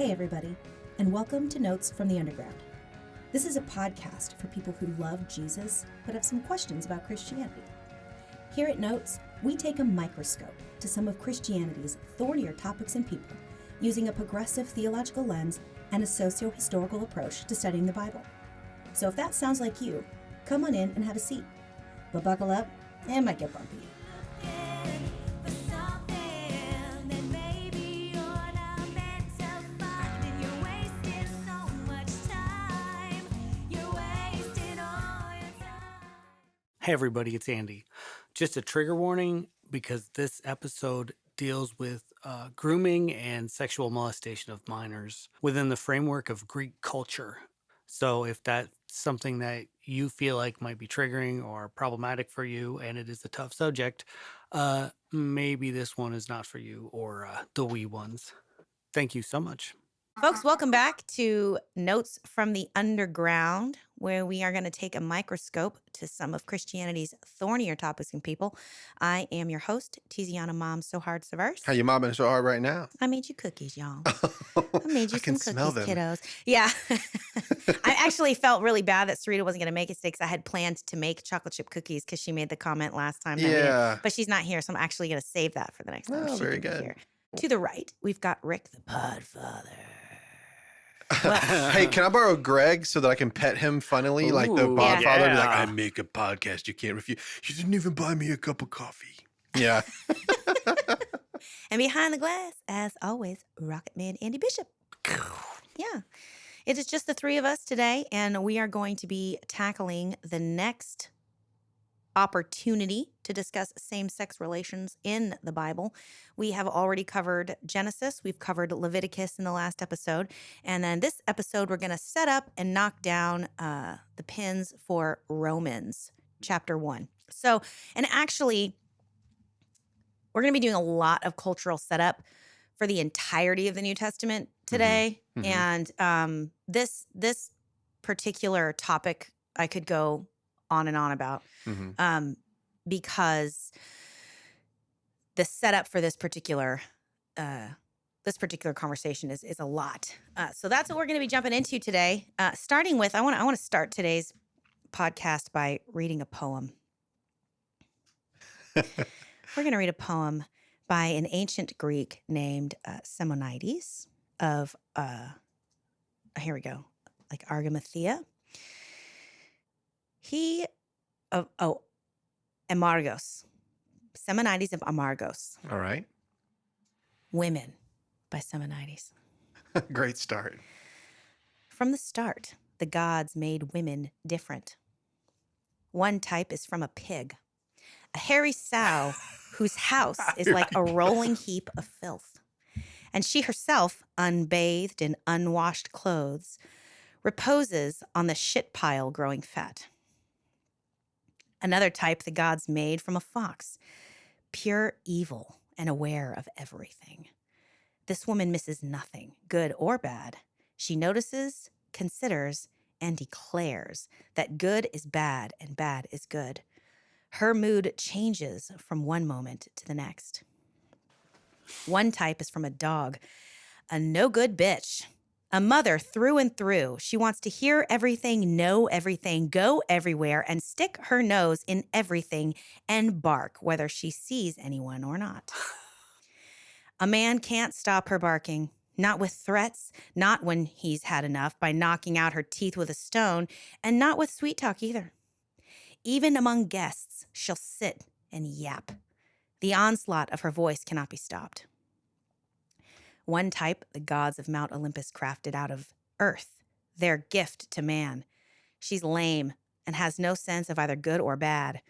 Hey everybody, and welcome to Notes from the Underground. This is a podcast for people who love Jesus but have some questions about Christianity. Here at Notes, we take a microscope to some of Christianity's thornier topics and people, using a progressive theological lens and a socio-historical approach to studying the Bible. So if that sounds like you, come on in and have a seat. But buckle up, it might get bumpy. Hey everybody, it's Andy. Just a trigger warning because this episode deals with grooming and sexual molestation of minors within the framework of Greek culture. So if that's something that you feel like might be triggering or problematic for you and it is a tough subject, maybe this one is not for you or the wee ones. Thank you so much. Folks, welcome back to Notes from the Underground, where we are going to take a microscope to some of Christianity's thornier topics and people. I am your host, Tiziana Mom So Hard Severse. How you momming so hard right now? I made you cookies, y'all. I made you I can some smell cookies, them. kiddos. Yeah. I actually felt really bad that Sarita wasn't going to make it today because I had planned to make chocolate chip cookies because she made the comment last time. That we Yeah. did. But she's not here, so I'm actually going to save that for the next time. Oh, she very can be good. here. To the right, we've got Rick the Podfather. Hey, can I borrow Greg so that I can pet him funnily like the Ooh, Podfather? Be like, yeah. I make a podcast you can't refuse. You didn't even buy me a cup of coffee. Yeah. And behind the glass, as always, Rocket Man Andy Bishop. Yeah. It is just the three of us today, and we are going to be tackling the next opportunity to discuss same-sex relations in the Bible. We have already covered Genesis. We've covered Leviticus in the last episode. And then this episode, we're going to set up and knock down the pins for Romans chapter 1. So, and actually, we're going to be doing a lot of cultural setup for the entirety of the New Testament today. Mhm. And this particular topic I could go on and on about because the setup for this particular conversation is a lot. So that's what we're going to be jumping into today. Starting with, I want to start today's podcast by reading a poem. We're going to read a poem by an ancient Greek named Simonides of, here we go, like Argamathea. Amargos. Simonides of Amargos. All right. Women by Simonides. Great start. From the start, the gods made women different. One type is from a pig, a hairy sow whose house is like a rolling heap of filth. And she herself, unbathed in unwashed clothes, reposes on the shit pile growing fat. Another type the gods made from a fox, pure evil and aware of everything. This woman misses nothing, good or bad. She notices, considers, and declares that good is bad and bad is good. Her mood changes from one moment to the next. One type is from a dog, a no-good bitch. A mother through and through. She wants to hear everything, know everything, go everywhere, and stick her nose in everything and bark, whether she sees anyone or not. A man can't stop her barking, not with threats, not when he's had enough by knocking out her teeth with a stone, and not with sweet talk either. Even among guests, she'll sit and yap. The onslaught of her voice cannot be stopped. One type, the gods of Mount Olympus crafted out of earth, their gift to man. She's lame and has no sense of either good or bad.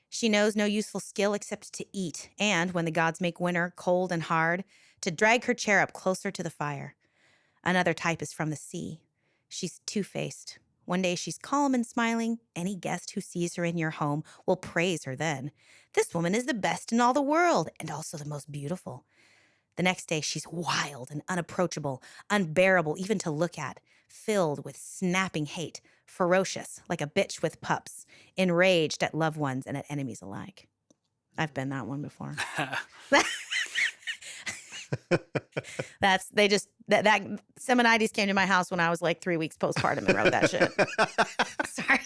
She knows no useful skill except to eat, and when the gods make winter cold and hard, to drag her chair up closer to the fire. Another type is from the sea. She's two-faced. One day she's calm and smiling. Any guest who sees her in your home will praise her then. This woman is the best in all the world, and also the most beautiful. The next day, she's wild and unapproachable, unbearable even to look at, filled with snapping hate, ferocious like a bitch with pups, enraged at loved ones and at enemies alike. I've been that one before. that Semonides came to my house when I was like 3 weeks postpartum and wrote that shit. Sorry.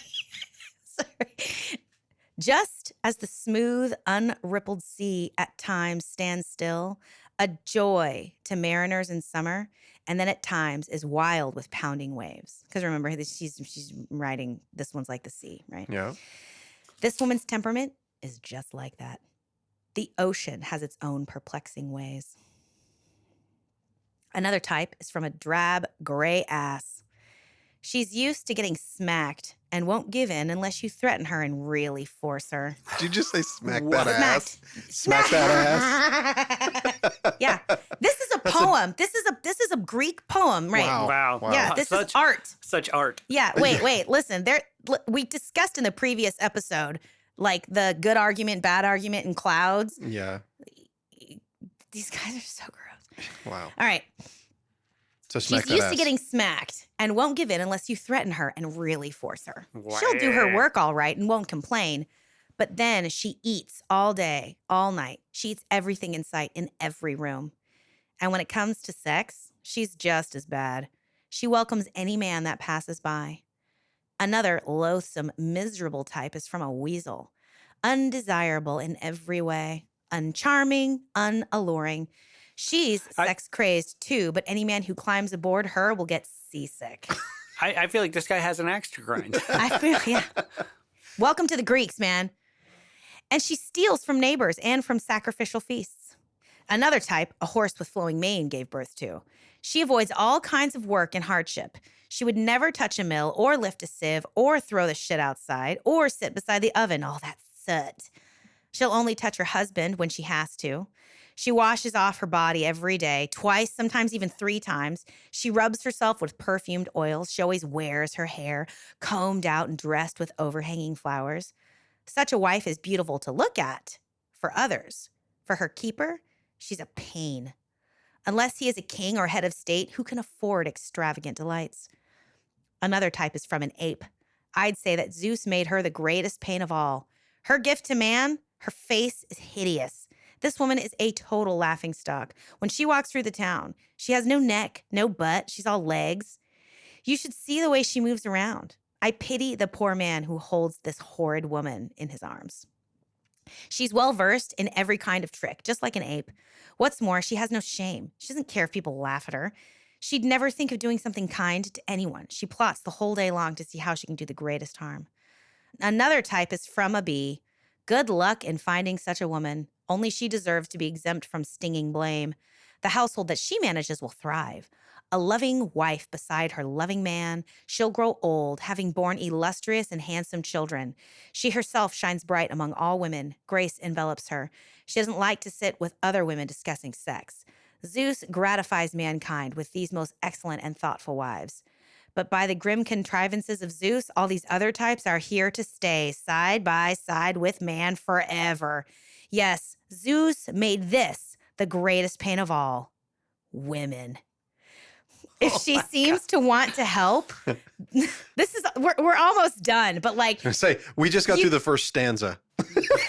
Just as the smooth, unrippled sea at times stands still, a joy to mariners in summer, and then at times is wild with pounding waves. Because remember, she's writing, this one's like the sea, right? Yeah. This woman's temperament is just like that. The ocean has its own perplexing ways. Another type is from a drab, gray ass. She's used to getting smacked and won't give in unless you threaten her and really force her. Did you just say smack What? that ass? Smack that ass? Yeah. This is a poem. This is a Greek poem, right? Wow. Wow. Yeah, this is art. Such art. Yeah, wait. Listen, we discussed in the previous episode, like the good argument, bad argument, and clouds. Yeah. These guys are so gross. Wow. All right. So smack She's that used ass. to getting smacked and won't give in unless you threaten her and really force her. Wow. She'll do her work all right and won't complain. But then she eats all day, all night. She eats everything in sight in every room. And when it comes to sex, she's just as bad. She welcomes any man that passes by. Another loathsome, miserable type is from a weasel. Undesirable in every way. Uncharming, unalluring. She's sex crazed too, but any man who climbs aboard her will get seasick. I feel like this guy has an axe to grind. Yeah. Welcome to the Greeks, man. And she steals from neighbors and from sacrificial feasts. Another type, a horse with flowing mane, gave birth to. She avoids all kinds of work and hardship. She would never touch a mill or lift a sieve or throw the shit outside or sit beside the oven, all that soot. She'll only touch her husband when she has to. She washes off her body every day, twice, sometimes even 3 times. She rubs herself with perfumed oils. She always wears her hair combed out and dressed with overhanging flowers. Such a wife is beautiful to look at for others. For her keeper, she's a pain. Unless he is a king or head of state, who can afford extravagant delights? Another type is from an ape. I'd say that Zeus made her the greatest pain of all. Her gift to man, her face is hideous. This woman is a total laughingstock. When she walks through the town, she has no neck, no butt. She's all legs. You should see the way she moves around. I pity the poor man who holds this horrid woman in his arms. She's well-versed in every kind of trick, just like an ape. What's more, she has no shame. She doesn't care if people laugh at her. She'd never think of doing something kind to anyone. She plots the whole day long to see how she can do the greatest harm. Another type is from a bee. Good luck in finding such a woman. Only she deserves to be exempt from stinging blame. The household that she manages will thrive. A loving wife beside her loving man, she'll grow old, having borne illustrious and handsome children. She herself shines bright among all women. Grace envelops her. She doesn't like to sit with other women discussing sex. Zeus gratifies mankind with these most excellent and thoughtful wives. But by the grim contrivances of Zeus, all these other types are here to stay side by side with man forever. Yes, Zeus made this the greatest pain of all. Women. If she seems to want to help, we're almost done, but like. Say, we just got through the first stanza.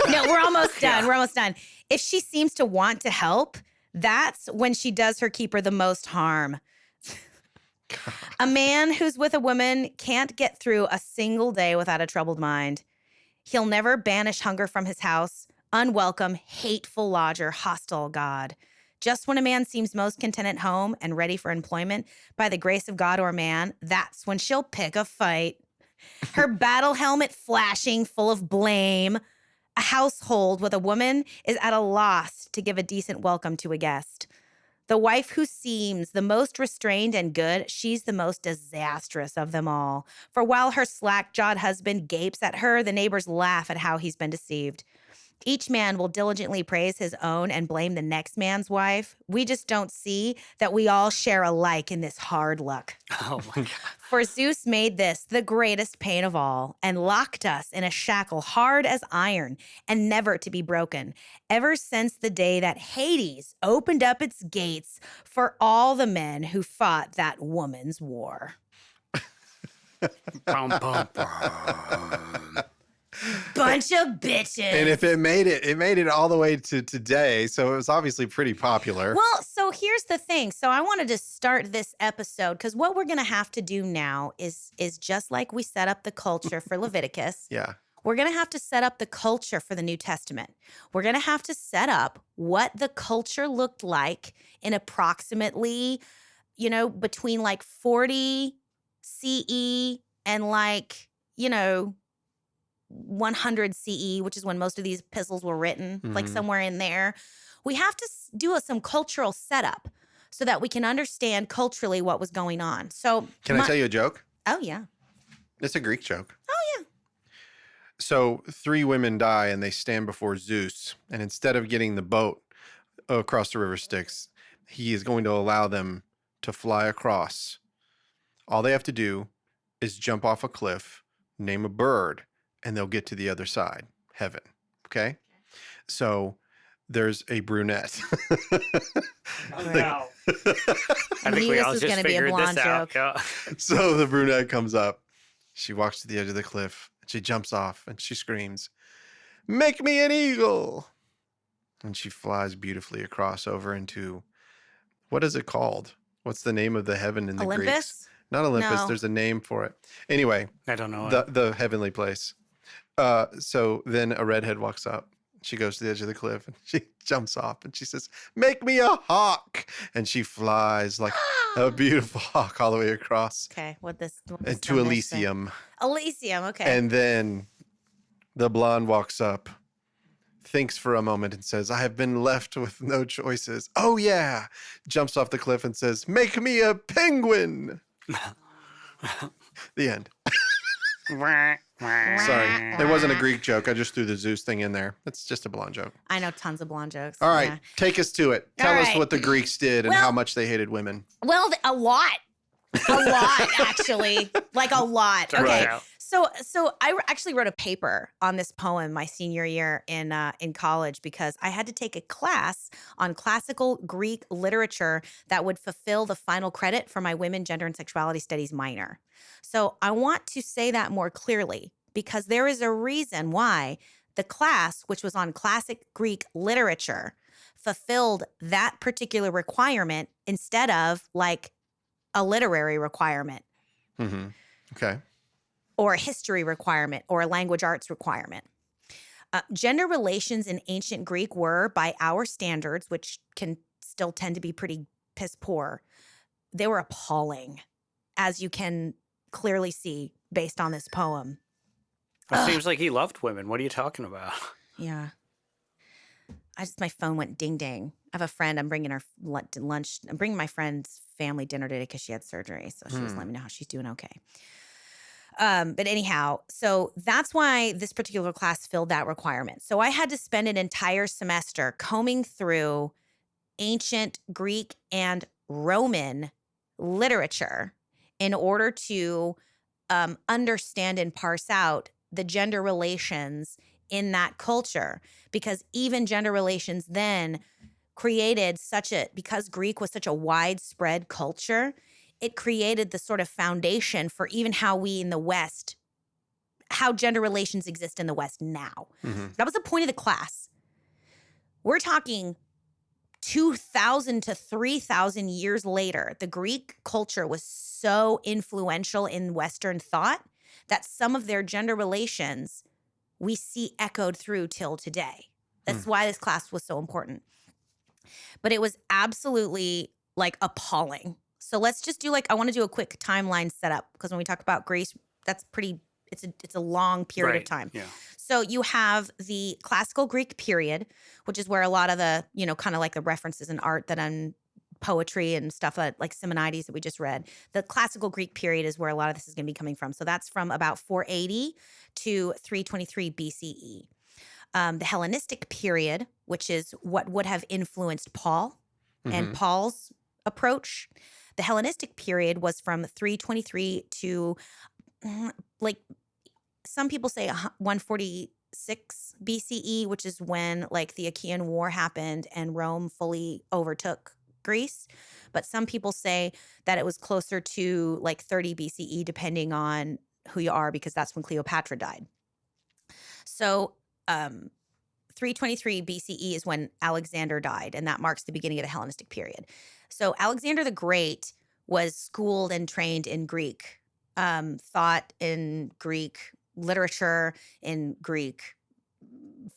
No, we're almost done. Yeah. We're almost done. If she seems to want to help, that's when she does her keeper the most harm. A man who's with a woman can't get through a single day without a troubled mind. He'll never banish hunger from his house. Unwelcome, hateful lodger, hostile God. Just when a man seems most content at home and ready for employment by the grace of God or man, that's when she'll pick a fight. Her battle helmet flashing, full of blame. A household with a woman is at a loss to give a decent welcome to a guest. The wife who seems the most restrained and good, she's the most disastrous of them all. For while her slack-jawed husband gapes at her, the neighbors laugh at how he's been deceived. Each man will diligently praise his own and blame the next man's wife. We just don't see that we all share alike in this hard luck. Oh, my God. For Zeus made this the greatest pain of all and locked us in a shackle hard as iron and never to be broken, ever since the day that Hades opened up its gates for all the men who fought that woman's war. Bum, bum, bum. Bunch of bitches. And if it made it all the way to today. So it was obviously pretty popular. Well, so here's the thing. So I wanted to start this episode because what we're going to have to do now is just like we set up the culture for Leviticus. Yeah. We're going to have to set up the culture for the New Testament. We're going to have to set up what the culture looked like in approximately, between like 40 CE and like, 100 CE, which is when most of these epistles were written, like somewhere in there. We have to do some cultural setup so that we can understand culturally what was going on. So Can I tell you a joke? Oh, yeah. It's a Greek joke. Oh, yeah. So 3 women die and they stand before Zeus. And instead of getting the boat across the river Styx, he is going to allow them to fly across. All they have to do is jump off a cliff, name a bird, and they'll get to the other side, heaven. Okay? So there's a brunette. Wow. I think knew we this all was just gonna be a figured blonde this out. joke. Yeah. So the brunette comes up. She walks to the edge of the cliff. And she jumps off and she screams, "Make me an eagle!" And she flies beautifully across over into, what is it called? What's the name of the heaven in the Greeks? Olympus? Not Olympus. No. There's a name for it. Anyway, I don't know. the heavenly place. So then a redhead walks up. She goes to the edge of the cliff and she jumps off and she says, "Make me a hawk!" And she flies like a beautiful hawk all the way across Okay, what this to numbers say? Elysium. Elysium, okay. And then the blonde walks up, thinks for a moment and says, "I have been left with no choices." "Oh, yeah." Jumps off the cliff and says, "Make me a penguin." The end. Sorry. It wasn't a Greek joke. I just threw the Zeus thing in there. It's just a blonde joke. I know tons of blonde jokes. All right. Yeah. Take us to it. Tell All us right. what the Greeks did and Well- how much they hated women. Well, a lot. A lot, actually. Like a lot. Throw it Okay. out. So I actually wrote a paper on this poem my senior year in college because I had to take a class on classical Greek literature that would fulfill the final credit for my women, gender, and sexuality studies minor. So I want to say that more clearly because there is a reason why the class, which was on classic Greek literature, fulfilled that particular requirement instead of like a literary requirement. Mm-hmm. Okay. Or a history requirement or a language arts requirement. Gender relations in ancient Greek were, by our standards, which can still tend to be pretty piss poor, they were appalling, as you can clearly see based on this poem. It seems like he loved women. What are you talking about? Yeah. My phone went ding ding. I have a friend. I'm bringing her lunch. I'm bringing my friend's family dinner today because she had surgery. So she was letting me know how she's doing okay. But anyhow, so that's why this particular class filled that requirement. So I had to spend an entire semester combing through ancient Greek and Roman literature in order to understand and parse out the gender relations in that culture. Because even gender relations then created because Greek was such a widespread culture, it created the sort of foundation for even how we in the West, how gender relations exist in the West now. Mm-hmm. That was the point of the class. We're talking 2,000 to 3,000 years later. The Greek culture was so influential in Western thought that some of their gender relations we see echoed through till today. That's why this class was so important. But it was absolutely like appalling. So let's just do I want to do a quick timeline setup because when we talk about Greece, it's a long period of Right. time. Yeah. So you have the classical Greek period, which is where a lot of the, kind of like the references in art that poetry and stuff like Simonides that we just read. The classical Greek period is where a lot of this is going to be coming from. So that's from about 480 to 323 BCE. The Hellenistic period, which is what would have influenced Paul and Paul's approach. The Hellenistic period was from 323 to some people say 146 BCE, which is when the Achaean War happened and Rome fully overtook Greece. But some people say that it was closer to 30 BCE, depending on who you are, because that's when Cleopatra died. So 323 BCE is when Alexander died, and that marks the beginning of the Hellenistic period. So Alexander the Great was schooled and trained in Greek thought, in Greek literature, in Greek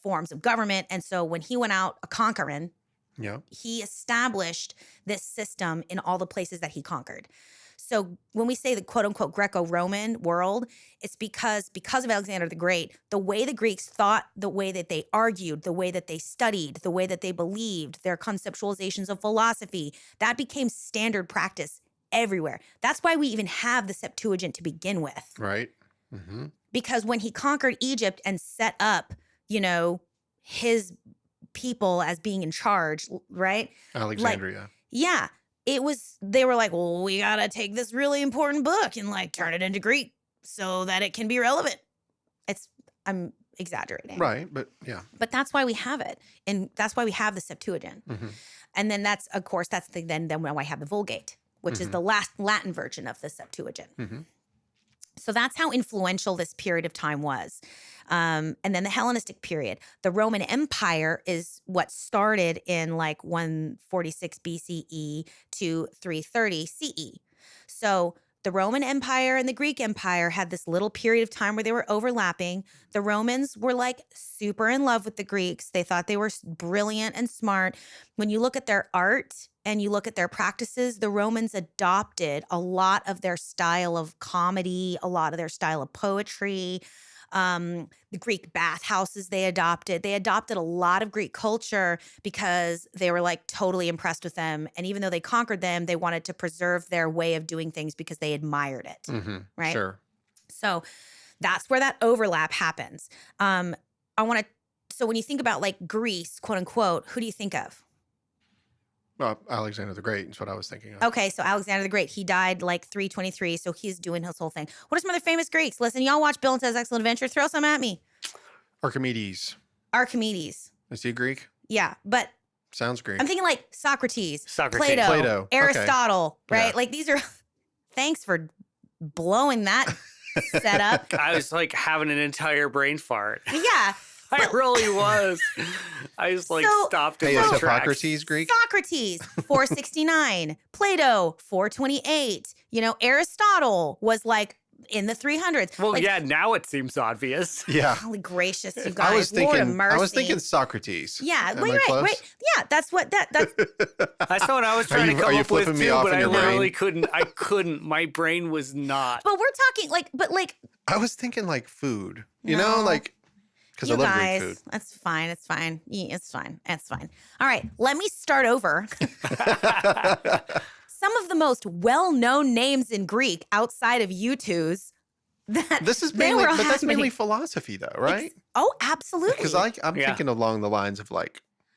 forms of government. And so when he went out a-conquering, Yeah. he established this system in all the places that he conquered. So when we say the quote unquote Greco-Roman world, it's because of Alexander the Great, the way the Greeks thought, the way that they argued, the way that they studied, the way that they believed, their conceptualizations of philosophy, that became standard practice everywhere. That's why we even have the Septuagint to begin with. Right. Mm-hmm. Because when he conquered Egypt and set up, his people as being in charge, right? Alexandria. Yeah. They were like, well, we got to take this really important book and turn it into Greek so that it can be relevant. I'm exaggerating. Right. But yeah. But that's why we have it. And that's why we have the Septuagint. Mm-hmm. And then that's then why I have the Vulgate, which is the last Latin version of the Septuagint. Mm-hmm. So that's how influential this period of time was. And then the Hellenistic period. The Roman Empire is what started in 146 BCE to 330 CE. So the Roman Empire and the Greek Empire had this little period of time where they were overlapping. The Romans were super in love with the Greeks. They thought they were brilliant and smart. When you look at their art and you look at their practices, the Romans adopted a lot of their style of comedy, a lot of their style of poetry. The Greek bathhouses they adopted a lot of Greek culture because they were totally impressed with them. And even though they conquered them, they wanted to preserve their way of doing things because they admired it. Mm-hmm. Right. Sure. So that's where that overlap happens. So when you think about Greece, quote unquote, who do you think of? Well, Alexander the Great is what I was thinking of. Okay, so Alexander the Great, he died 323, so he's doing his whole thing. What are some other famous Greeks? Listen, y'all watch Bill and Ted's Excellent Adventure. Throw some at me. Archimedes. Is he Greek? Yeah, but Sounds Greek. I'm thinking Socrates, Socrates. Plato, Aristotle, Okay. right? Yeah. These are, thanks for blowing that setup. I was having an entire brain fart. Yeah. I really was. I just stopped in Hey, my is tracks. Hippocrates Greek? Socrates, 469. Plato, 428. Aristotle was in the 300s. Well, yeah, now it seems obvious. Yeah. Holy gracious, you guys. I was Lord of mercy. thinking Socrates. Yeah, Am I close? wait. Yeah, that's what that's That's what I was trying to Are come you up with flipping me too, off but in I your brain? literally couldn't. I couldn't. My brain was not. but we're talking I was thinking food. No. Because you I love guys, Greek food. that's fine. It's fine. Yeah, it's fine. It's fine. All right, let me start over. Some of the most well-known names in Greek outside of you two's that This is they mainly, were but that's mainly happening. philosophy, though, right? Oh, absolutely. Because I'm Yeah. thinking along the lines of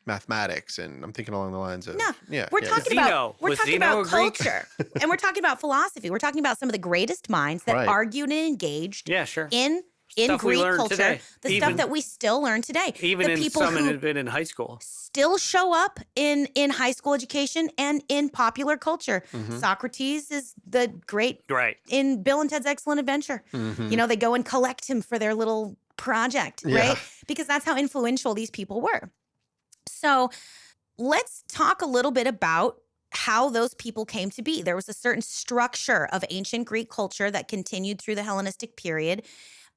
mathematics, and I'm thinking along the lines of No, yeah. we're yeah, talking Zeno. about Was Zeno a Greek? culture, and we're talking about philosophy. We're talking about some of the greatest minds that Right. argued and engaged Yeah, sure. in Stuff we Greek learned culture, today. the Even- stuff that we still learn today. Even the in people some who had been in high school. still show up in high school education and in popular culture. Mhm. Socrates is the great Right. in Bill and Ted's Excellent Adventure. Mhm. They go and collect him for their little project, Yeah. right? Because that's how influential these people were. So let's talk a little bit about how those people came to be. There was a certain structure of ancient Greek culture that continued through the Hellenistic period.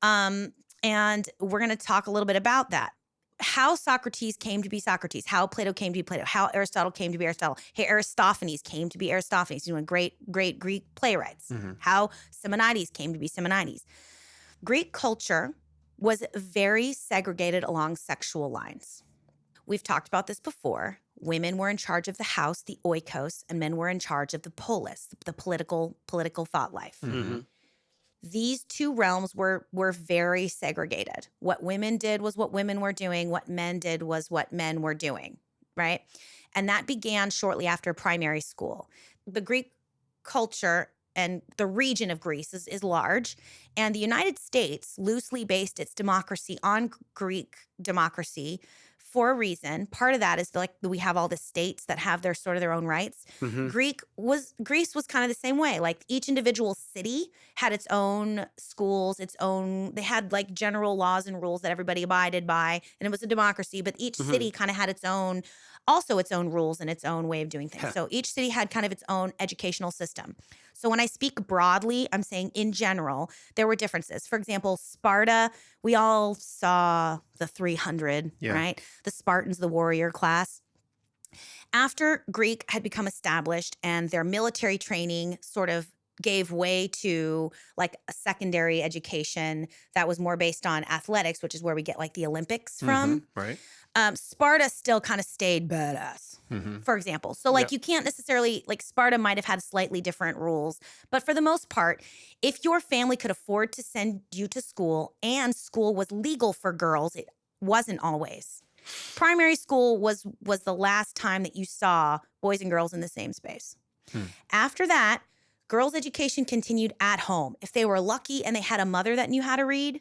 And we're going to talk a little bit about that. How Socrates came to be Socrates, how Plato came to be Plato, how Aristotle came to be Aristotle, how Aristophanes came to be Aristophanes, great Greek playwrights, Mhm. how Simonides came to be Simonides. Greek culture was very segregated along sexual lines. We've talked about this before. Women were in charge of the house, the oikos, and men were in charge of the polis, the political thought life. Mm-hmm. These two realms were very segregated. What women did was what women were doing. What men did was what men were doing, right? And that began shortly after primary school. The Greek culture and the region of Greece is large, and the United States loosely based its democracy on Greek democracy for a reason. Part of that is like we have all the states that have their sort of their own rights. Mhm. Greece was kind of the same way. Like each individual city had its own schools, they had like general laws and rules that everybody abided by, and it was a democracy, but each Mhm. city kind of had its own rules and its own way of doing things. Yeah. So each city had kind of its own educational system. So when I speak broadly, I'm saying in general, there were differences. For example, Sparta, we all saw the 300, Yeah. right? The Spartans, the warrior class. After Greek had become established and their military training sort of gave way to like a secondary education that was more based on athletics, which is where we get like the Olympics from. Right. Sparta still kind of stayed badass, for example. So like you can't necessarily, like Sparta might have had slightly different rules, but for the most part, if your family could afford to send you to school and school was legal for girls, it wasn't always. Primary school was the last time that you saw boys and girls in the same space. After that, girls' education continued at home. If they were lucky and they had a mother that knew how to read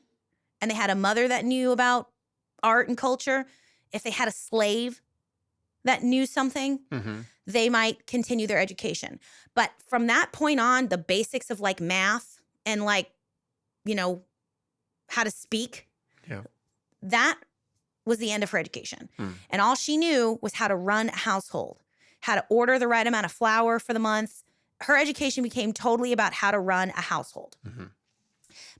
and they had a mother that knew about art and culture, if they had a slave that knew something, they might continue their education. But from that point on, the basics of like math and like, you know, how to speak, that was the end of her education. And all she knew was how to run a household, how to order the right amount of flour for the month. Her education became totally about how to run a household.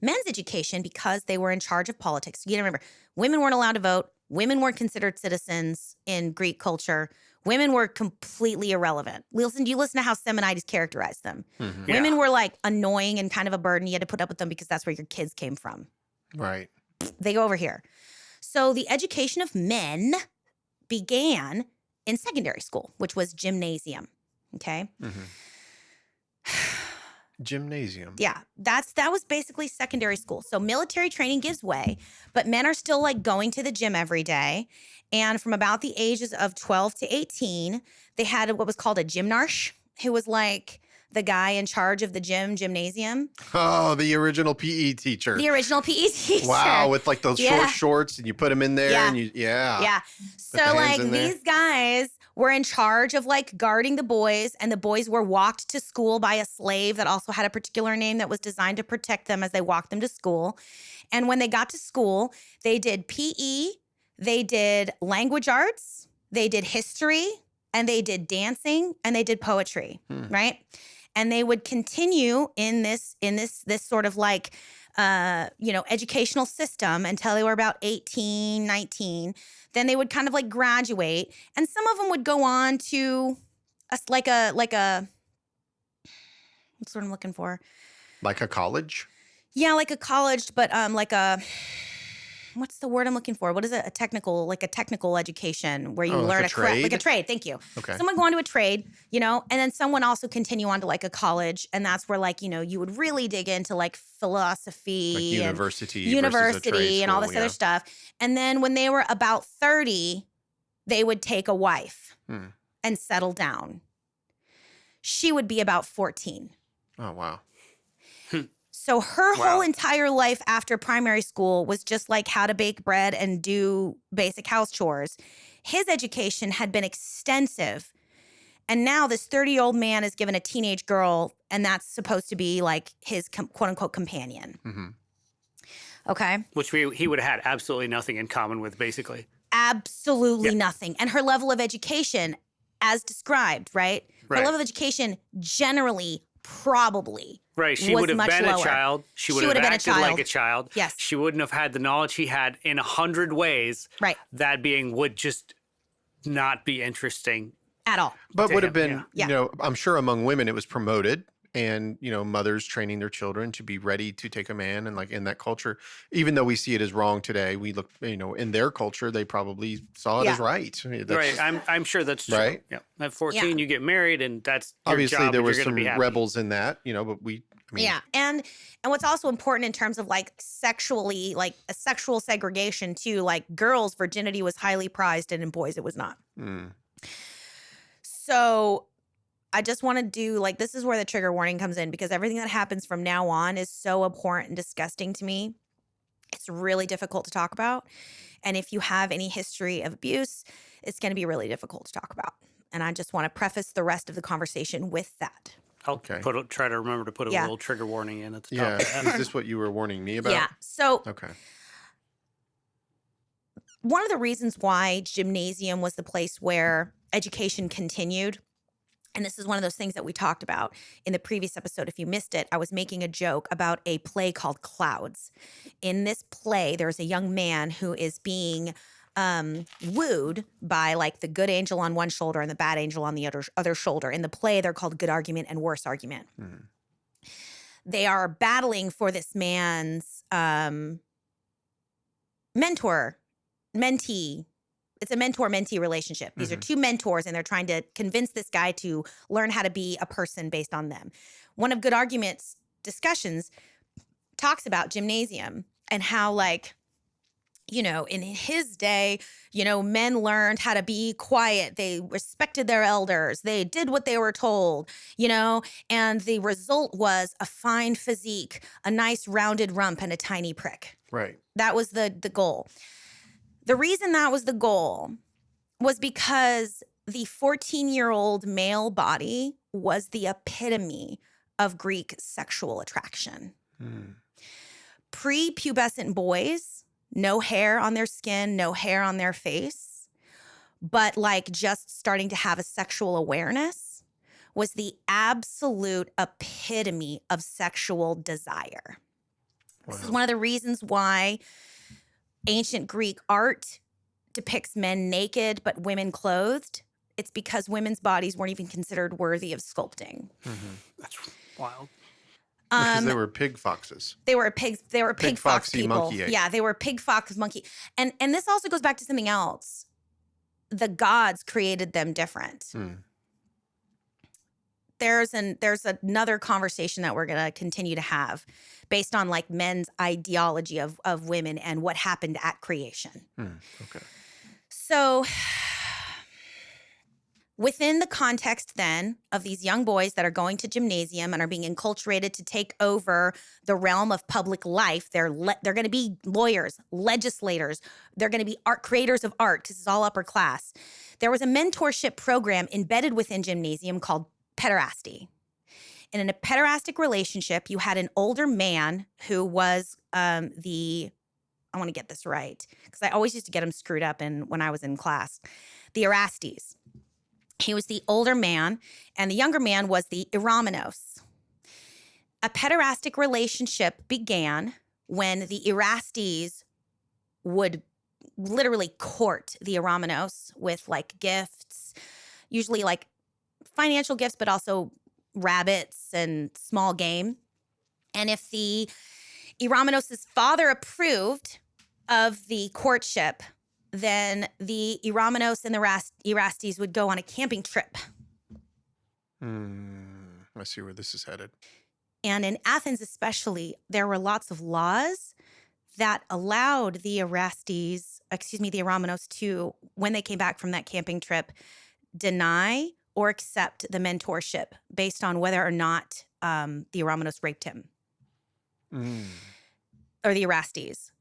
Men's education, because they were in charge of politics, you gotta remember, women weren't allowed to vote. Women weren't considered citizens in Greek culture. Women were completely irrelevant. You listen to how Semonides characterized them. Women were like annoying and kind of a burden. You had to put up with them because that's where your kids came from. Right. They go over here. So the education of men began in secondary school, which was gymnasium. Okay. Gymnasium. Yeah, that was basically secondary school. So military training gives way, but men are still like going to the gym every day. And from about the ages of 12 to 18, they had what was called a gymnarch, who was like the guy in charge of the gymnasium. Oh, the original PE teacher. The original PE teacher. Wow, with like those short shorts and you put them in there and you, Yeah. So like these guys were in charge of like guarding the boys, and the boys were walked to school by a slave that also had a particular name that was designed to protect them as they walked them to school. And when they got to school, they did PE, they did language arts, they did history, and they did dancing, and they did poetry, right? And they would continue in this sort of like educational system until they were about 18, 19. Then they would kind of like graduate, and some of them would go on to what's what I'm looking for? Like a college? Yeah, like a college, but what's the word I'm looking for? What is it? A technical education where you learn like a trade? like a trade. Thank you. Okay. Someone go on to a trade, and then someone also continue on to like a college, and that's where like, you would really dig into like philosophy, Like university and versus a trade and all school, this other stuff. And then when they were about 30, they would take a wife and settle down. She would be about 14. Oh, wow. So her whole entire life after primary school was just like how to bake bread and do basic house chores. His education had been extensive. And now this 30-year-old man is given a teenage girl, and that's supposed to be like his quote-unquote companion. Okay? Which he would have had absolutely nothing in common with, basically. Absolutely nothing. And her level of education, as described, right? Her level of education generally probably Right. She was would have much been lower. a child. She would have acted like a child. Yes. She wouldn't have had the knowledge he had in 100 ways. Right. That being would just not be interesting. At all. But to would him, have been, yeah. I'm sure among women it was promoted, and, mothers training their children to be ready to take a man, and like in that culture, even though we see it as wrong today, we look, in their culture, they probably saw it as right. I mean, Right. I'm sure that's true. Right. Yeah. At 14, you get married, and that's your obviously job, there and was you're some gonna be happy. rebels in that, but And what's also important in terms of like sexually, like a sexual segregation too, like girls' virginity was highly prized, and in boys it was not. So I just want to do like, this is where the trigger warning comes in, because everything that happens from now on is so abhorrent and disgusting to me. It's really difficult to talk about. And if you have any history of abuse, it's going to be really difficult to talk about. And I just want to preface the rest of the conversation with that. I'll Okay. try to remember to put a Yeah. little trigger warning in at the top Yeah. of that. Is this what you were warning me about? Yeah. So Okay. one of the reasons why gymnasium was the place where education continued, and this is one of those things that we talked about in the previous episode. If you missed it, I was making a joke about a play called Clouds. In this play, there's a young man who is being wooed by like the good angel on one shoulder and the bad angel on the other shoulder. In the play, they're called Good Argument and Worse Argument. Mhm. They are battling for this man's mentor, mentee. It's a mentor-mentee relationship. These are two mentors, and they're trying to convince this guy to learn how to be a person based on them. One of Good Argument's discussions talks about gymnasium and how, like, you know, in his day, you know, men learned how to be quiet. They respected their elders. They did what they were told, you know, and the result was a fine physique, a nice rounded rump, and a tiny prick. Right. That was the goal. The reason that was the goal was because the 14-year-old male body was the epitome of Greek sexual attraction. Mm. Prepubescent boys, no hair on their skin, no hair on their face, but like just starting to have a sexual awareness was the absolute epitome of sexual desire. Wow. This is one of the reasons why ancient Greek art depicts men naked but women clothed. It's because women's bodies weren't even considered worthy of sculpting. That's wild. Because they were pig foxes. They were pig fox foxy people. monkey ape. Yeah, they were pig fox monkey. And this also goes back to something else. The gods created them different. Mm. There's another conversation that we're going to continue to have based on like men's ideology of women and what happened at creation. Okay. So within the context then of these young boys that are going to gymnasium and are being enculturated to take over the realm of public life, they're going to be lawyers, legislators. They're going to be creators of art because it's all upper class. There was a mentorship program embedded within gymnasium called pederasty. And in a pederastic relationship, you had an older man who was I want to get this right because I always used to get them screwed up when I was in class. The Erastes. He was the older man, and the younger man was the Eromenos. A pederastic relationship began when the Erastes would literally court the Eromenos with like gifts, usually like financial gifts, but also rabbits and small game. And if the Eromenos' father approved of the courtship, then the Eromenos and the Erastes would go on a camping trip. I see where this is headed. And in Athens especially, there were lots of laws that allowed the Eromenos to, when they came back from that camping trip, deny or accept the mentorship based on whether or not the Eromenos raped him or the Erastes,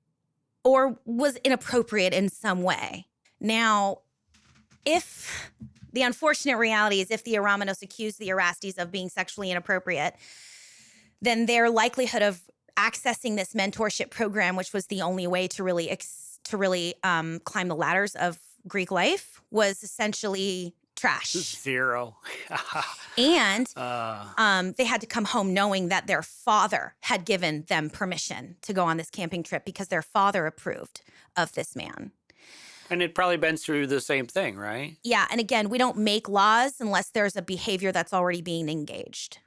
or was inappropriate in some way. Now, if the unfortunate reality is if the Eromenos accused the Erastes of being sexually inappropriate, then their likelihood of accessing this mentorship program, which was the only way to really climb the ladders of Greek life, was essentially trash. Zero. And they had to come home knowing that their father had given them permission to go on this camping trip because their father approved of this man. And it'd probably been through the same thing, right? Yeah. And again, we don't make laws unless there's a behavior that's already being engaged.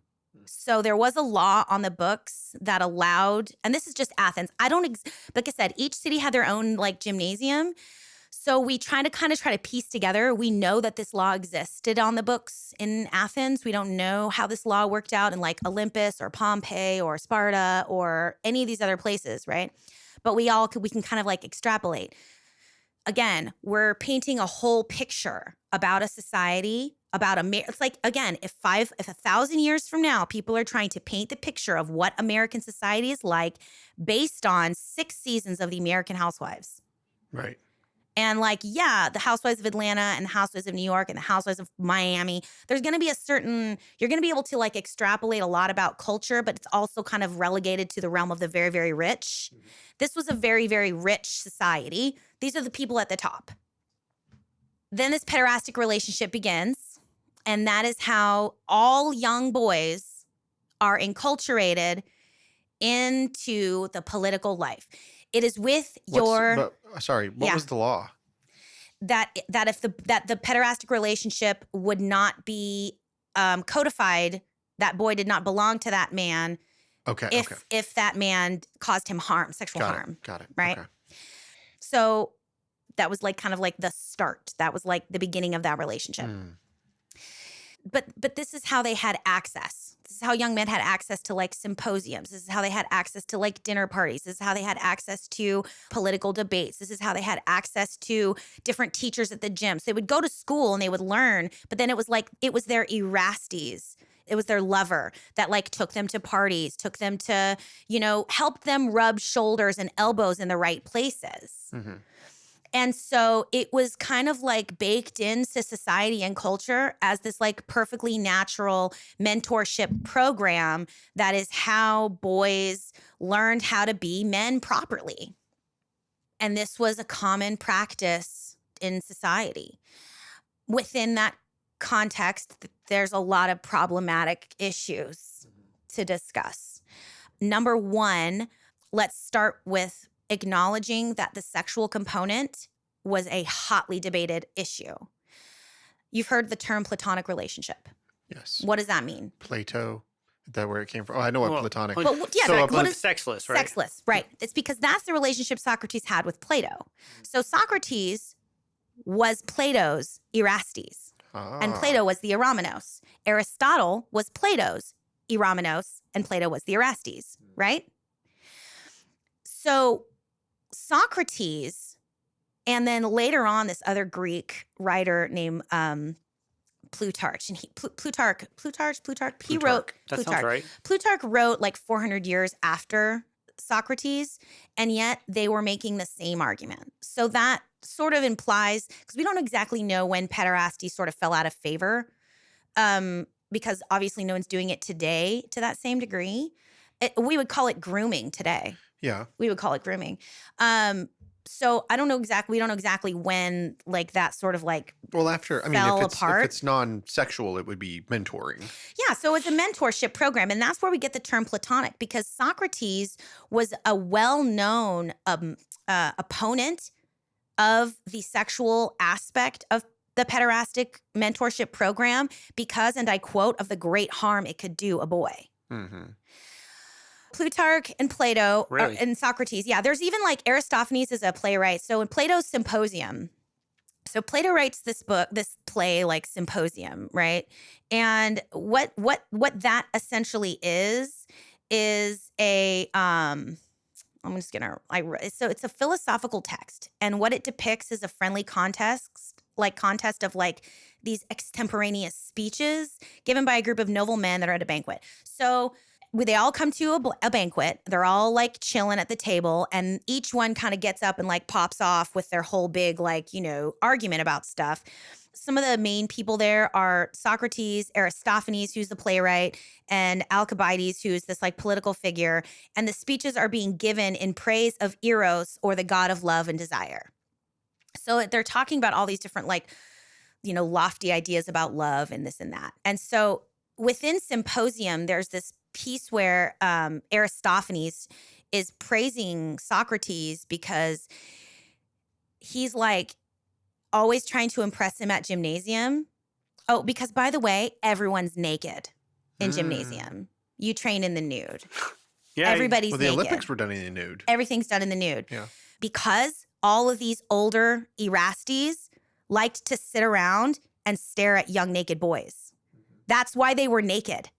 So there was a law on the books that allowed, and this is just Athens. Like I said, each city had their own like gymnasium. So we try to piece together. We know that this law existed on the books in Athens. We don't know how this law worked out in like Olympus or Pompeii or Sparta or any of these other places, right? But we can kind of like extrapolate. again, we're painting a whole picture about a society, about it's like, again, if 1,000 years from now, people are trying to paint the picture of what American society is like based on 6 seasons of the American Housewives. Right. And like, yeah, the Housewives of Atlanta and the Housewives of New York and the Housewives of Miami, there's going to be you're going to be able to like extrapolate a lot about culture, but it's also kind of relegated to the realm of the very, very rich. Mm-hmm. This was a very, very rich society. These are the people at the top. Then this pederastic relationship begins, and that is how all young boys are enculturated into the political life. It is with what was the law? That if the pederastic relationship would not be codified, that boy did not belong to that man. Okay. If that man caused him harm, sexual harm. Got it. Right. Okay. So that was like kind of like the start. That was like the beginning of that relationship. But this is how they had access. This is how young men had access to like symposiums. This is how they had access to like dinner parties. This is how they had access to political debates. This is how they had access to different teachers at the gym. So they would go to school and they would learn, but then it was their Erastes. It was their lover that like took them to parties, took them to, helped them rub shoulders and elbows in the right places. Mm-hmm. And so it was kind of like baked into society and culture as this like perfectly natural mentorship program that is how boys learned how to be men properly. And this was a common practice in society. Within that context, there's a lot of problematic issues to discuss. Number one, let's start with acknowledging that the sexual component was a hotly debated issue. You've heard the term platonic relationship. Yes. What does that mean? Plato. Is that where it came from? Oh, I know what platonic. But yeah, so what is sexless, right? Sexless, right. It's because that's the relationship Socrates had with Plato. So Socrates was Plato's Erastes, and Plato was the Eromenos. Aristotle was Plato's Eromenos, and Plato was the Erastes, right? So Socrates, and then later on, this other Greek writer named Plutarch, and Plutarch. He wrote that Plutarch. Sounds right. Plutarch wrote like 400 years after Socrates, and yet they were making the same argument. So that sort of implies, because we don't exactly know when pederasty sort of fell out of favor, because obviously no one's doing it today to that same degree. We would call it grooming today. Yeah. We would call it grooming. So we don't know exactly when like that sort of like fell apart. If it's non-sexual, it would be mentoring. Yeah, so it's a mentorship program, and that's where we get the term platonic, because Socrates was a well-known opponent of the sexual aspect of the pederastic mentorship program because, and I quote, of the great harm it could do a boy. Mm-hmm. Plutarch and Plato and Socrates. Yeah, there's even like Aristophanes is a playwright. So in Plato's Symposium, so Plato writes this play like Symposium, right? And what that essentially is a so it's a philosophical text, and what it depicts is a friendly contest of like these extemporaneous speeches given by a group of noble men that are at a banquet. So they all come to a banquet. They're all like chilling at the table, and each one kind of gets up and like pops off with their whole big like, argument about stuff. Some of the main people there are Socrates, Aristophanes, who's the playwright, and Alcibiades, who's this like political figure. And the speeches are being given in praise of Eros, or the god of love and desire. So they're talking about all these different like, lofty ideas about love and this and that. And so within Symposium, there's this piece where Aristophanes is praising Socrates because he's like always trying to impress him at gymnasium. Oh, because by the way, everyone's naked in gymnasium. You train in the nude. Yeah, everybody's naked. The Olympics were done in the nude. Everything's done in the nude. Yeah. Because all of these older Erastes liked to sit around and stare at young naked boys. That's why they were naked.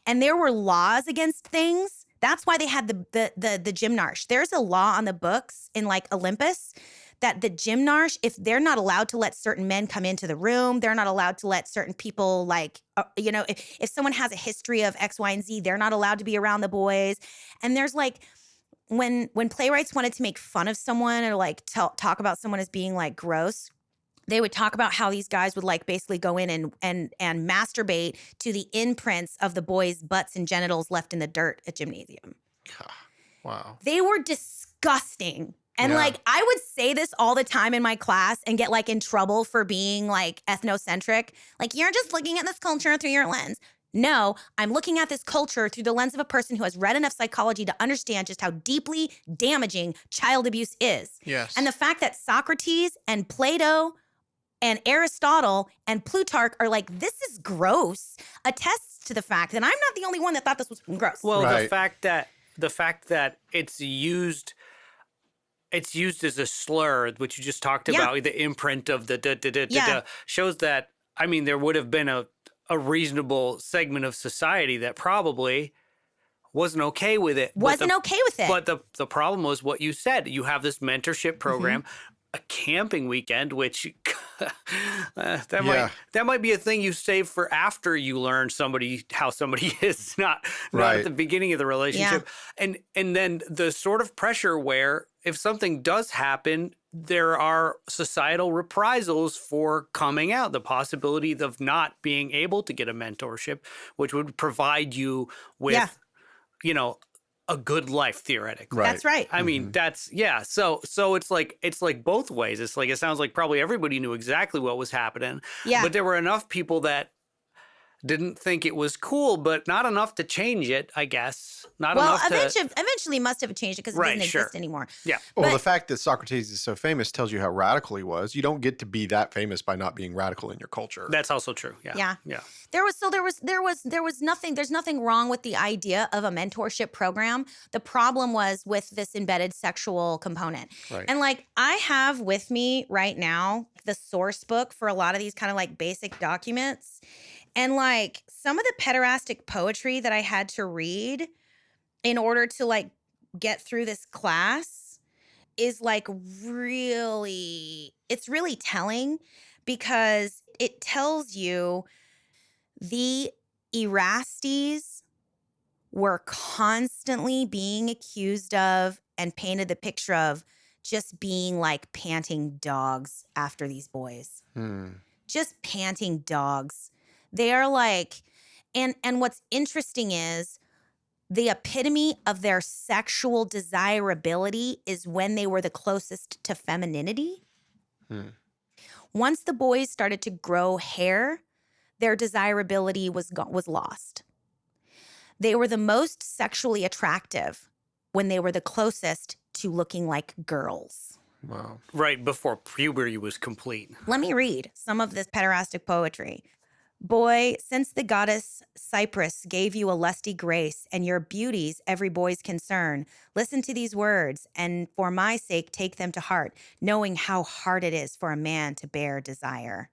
And there were laws against things. That's why they had the gymnarch. There's a law on the books in like Olympus that the gymnarch, if they're not allowed to let certain men come into the room, they're not allowed to let certain people if someone has a history of X, Y, and Z, they're not allowed to be around the boys. And there's like, when playwrights wanted to make fun of someone or like talk about someone as being like gross, they would talk about how these guys would like basically go in and masturbate to the imprints of the boys' butts and genitals left in the dirt at gymnasium. Wow. They were disgusting. And like, I would say this all the time in my class and get like in trouble for being like ethnocentric. Like, you're just looking at this culture through your lens. No, I'm looking at this culture through the lens of a person who has read enough psychology to understand just how deeply damaging child abuse is. Yes. And the fact that Socrates and Plato and Aristotle and Plutarch are like, this is gross, attests to the fact that I'm not the only one that thought this was gross. Well, Right. the fact that it's used as a slur, which you just talked about, the imprint of the shows that, I mean, there would have been a reasonable segment of society that probably wasn't okay with it. But the problem was what you said. You have this mentorship program, a camping weekend, which that might be a thing you save for after you learn how somebody is, not at the beginning of the relationship. And then the sort of pressure where if something does happen, there are societal reprisals for coming out, the possibility of not being able to get a mentorship, which would provide you with, a good life theoretically. Right. That's right. I mean, So it's like both ways. It's like, it sounds like probably everybody knew exactly what was happening. Yeah. But there were enough people that didn't think it was cool, but not enough to change it, I guess. Eventually must have changed it because it doesn't exist anymore. Yeah. Well, the fact that Socrates is so famous tells you how radical he was. You don't get to be that famous by not being radical in your culture. That's also true. Yeah. There's nothing wrong with the idea of a mentorship program. The problem was with this embedded sexual component. Right. And like, I have with me right now the source book for a lot of these kind of like basic documents. And like, some of the pederastic poetry that I had to read in order to like get through this class is like it's really telling, because it tells you the Erastes were constantly being accused of and painted the picture of just being like panting dogs after these boys. Just panting dogs. They are like, and what's interesting is the epitome of their sexual desirability is when they were the closest to femininity. Once the boys started to grow hair, their desirability was lost. They were the most sexually attractive when they were the closest to looking like girls. Wow. Right before puberty was complete. Let me read some of this pederastic poetry. Boy, since the goddess Cyprus gave you a lusty grace and your beauties every boy's concern, listen to these words and for my sake take them to heart, knowing how hard it is for a man to bear desire.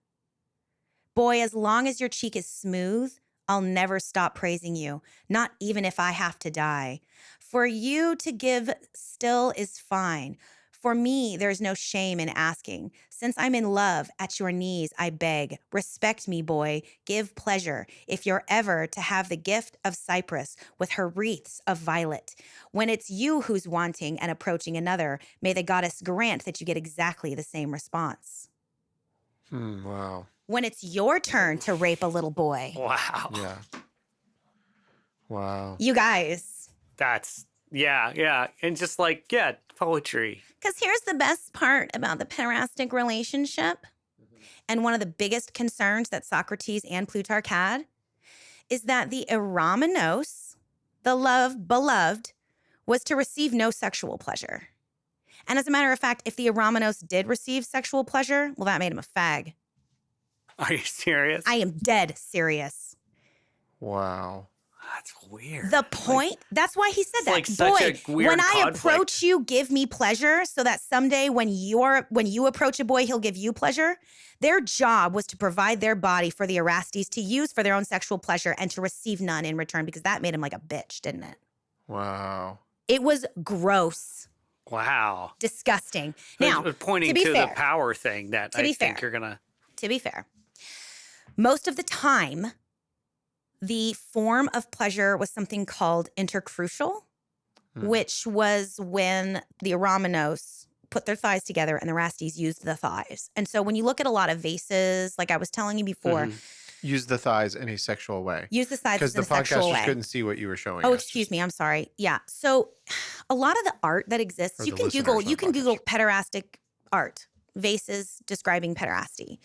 Boy, as long as your cheek is smooth, I'll never stop praising you, not even if I have to die. For you to give still is fine. For me, there's no shame in asking. Since I'm in love, at your knees I beg, respect me, boy, give pleasure, if you're ever to have the gift of Cyprus with her wreaths of violet. When it's you who's wanting and approaching another, may the goddess grant that you get exactly the same response. Wow. When it's your turn to rape a little boy. Wow. Yeah. Wow. You guys. That's, and just like, poetry. Because here's the best part about the pederastic relationship, and one of the biggest concerns that Socrates and Plutarch had, is that the eromenos, the love beloved, was to receive no sexual pleasure. And as a matter of fact, if the eromenos did receive sexual pleasure, well, that made him a fag. Are you serious? I am dead serious. Wow. That's weird. The point, that's why he said that. like such a weird when I conflict. approach you, give me pleasure so that someday when you approach a boy, he'll give you pleasure. Their job was to provide their body for the Erastes to use for their own sexual pleasure and to receive none in return, because that made him like a bitch, didn't it? Wow. It was gross. Wow. Disgusting. Now, pointing to be to fair, the power thing that to I be think fair, you're going to. to be fair, most of the time, the form of pleasure was something called intercrucial, which was when the Aramanos put their thighs together and the Rasties used the thighs. And so when you look at a lot of vases, like I was telling you before, Use the thighs in a sexual way. use the thighs Because in the a sexual podcasters way. couldn't see what you were showing Oh, us. excuse me. I'm sorry. Yeah. So a lot of the art that exists, Or you the can listeners, Google, not you can Google podcasters. pederastic art, vases describing pederasty,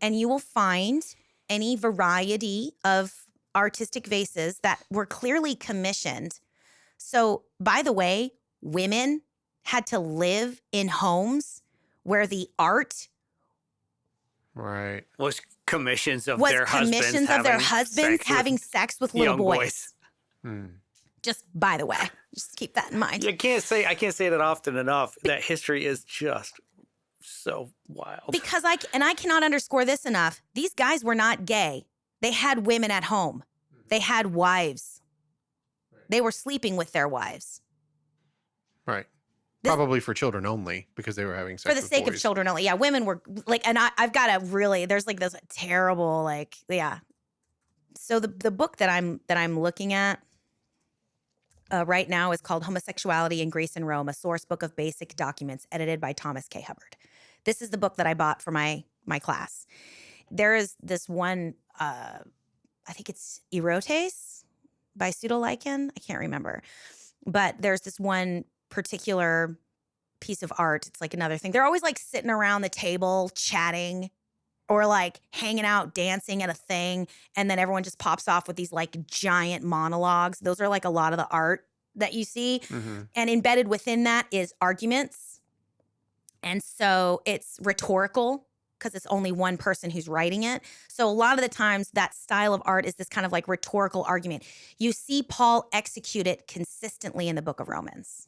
and you will find any variety of artistic vases that were clearly commissioned. So, by the way, women had to live in homes where the art Right. Was commissions of was their commissions of their husbands having sex with little young boys. Mm. Just by the way, just keep that in mind. I can't say that often enough. That history is just so wild. Because I cannot underscore this enough. These guys were not gay. They had women at home. They had wives. They were sleeping with their wives. Right. Probably for children only because they were having sex For the with sake boys. of children only. Yeah, women were like, and I've got a really, there's like this terrible, like, yeah. So the book that I'm looking at right now is called Homosexuality in Greece and Rome, a source book of basic documents, edited by Thomas K. Hubbard. This is the book that I bought for my class. There is this one, I think it's Erotes by Pseudolichen. I can't remember. But there's this one particular piece of art. It's like another thing. They're always like sitting around the table chatting or like hanging out, dancing at a thing. And then everyone just pops off with these like giant monologues. Those are like a lot of the art that you see. And embedded within that is arguments. And so it's rhetorical because it's only one person who's writing it. So a lot of the times that style of art is this kind of like rhetorical argument. You see Paul execute it consistently in the book of Romans.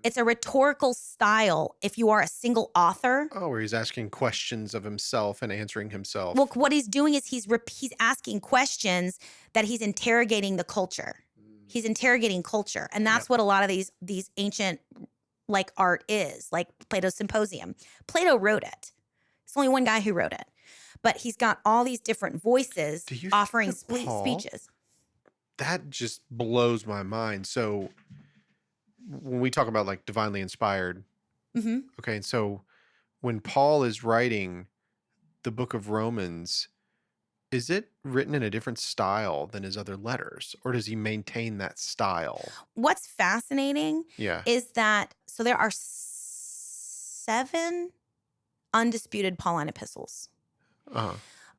It's a rhetorical style if you are a single author. Oh, where he's asking questions of himself and answering himself. Well, what he's doing is he's asking questions that he's interrogating the culture. He's interrogating culture. And that's what a lot of these ancient like art is, like Plato's Symposium. Plato wrote it. It's only one guy who wrote it. But he's got all these different voices offering speeches. That just blows my mind. So when we talk about like divinely inspired, okay, and so when Paul is writing the book of Romans, is it written in a different style than his other letters, or does he maintain that style? What's fascinating is that, so there are 7 undisputed Pauline epistles.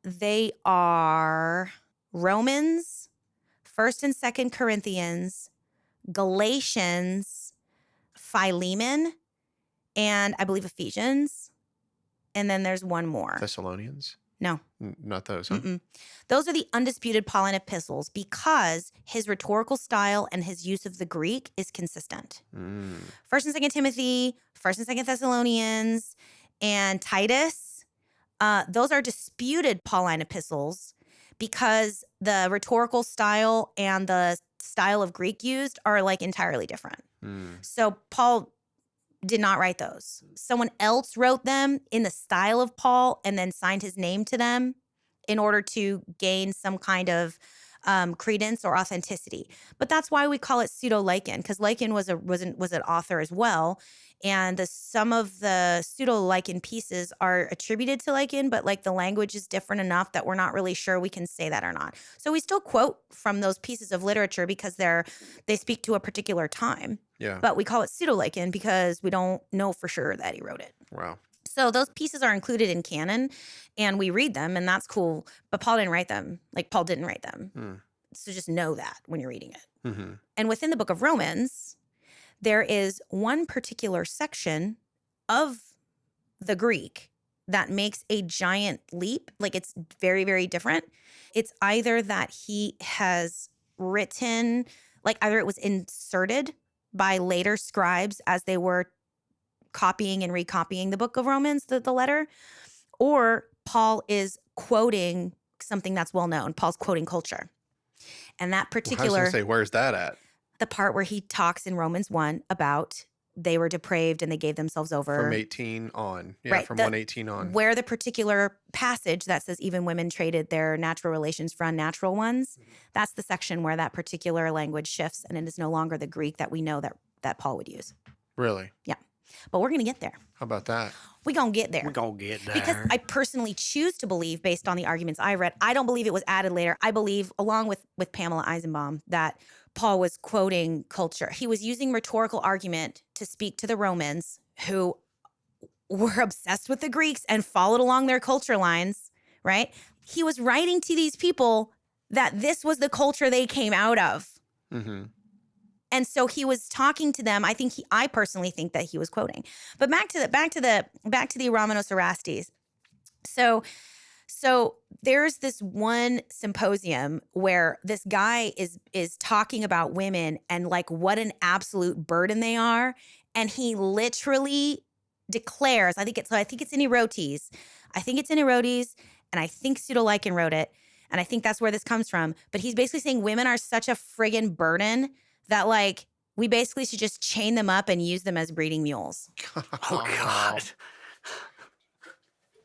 They are Romans, 1st and 2nd Corinthians, Galatians, Philemon, and I believe Ephesians. And then there's one more. Thessalonians? No. Not those, huh? Those are the undisputed Pauline epistles because his rhetorical style and his use of the Greek is consistent. 1st and 2nd Timothy, 1st and 2nd Thessalonians, and Titus, those are disputed Pauline epistles because the rhetorical style and the style of Greek used are like entirely different. So Paul did not write those. Someone else wrote them in the style of Paul and then signed his name to them in order to gain some kind of credence or authenticity. But that's why we call it pseudo-Lycan, because Lycan was an author as well. And some of the pseudo-Lycan pieces are attributed to Lycan, but like the language is different enough that we're not really sure we can say that or not. So we still quote from those pieces of literature because they speak to a particular time. Yeah. But we call it pseudo-Lycan because we don't know for sure that he wrote it. Wow. So those pieces are included in canon and we read them and that's cool. But Paul didn't write them. Like Paul didn't write them. So just know that when you're reading it. And within the book of Romans, there is one particular section of the Greek that makes a giant leap. Like it's very, very different. It's either that he has written, like either it was inserted by later scribes as they were copying and recopying the book of Romans, the letter, or Paul is quoting something that's well known. Paul's quoting culture. And that particular, I was going to say, where's that at? the part where he talks in Romans 1 about they were depraved and they gave themselves over. From 18 on. Yeah, Right, from the- 118 on. Where the particular passage that says even women traded their natural relations for unnatural ones, that's the section where that particular language shifts and it is no longer the Greek that we know that Paul would use. Really? Yeah. But we're going to get there. How about that? We're going to get there. We're going to get there. Because I personally choose to believe, based on the arguments I read, I don't believe it was added later. I believe, along with Pamela Eisenbaum, that Paul was quoting culture. He was using rhetorical argument to speak to the Romans who were obsessed with the Greeks and followed along their culture lines, right? He was writing to these people that this was the culture they came out of. Mm-hmm. And so he was talking to them. I personally think that he was quoting. But back to the Romanos Erastes. So there's this one symposium where this guy is talking about women and like what an absolute burden they are, and he literally declares. I think it's in Erotes. And I think Pseudo-Lycan wrote it, and I think that's where this comes from. But he's basically saying women are such a friggin' burden that like we basically should just chain them up and use them as breeding mules. Oh, God.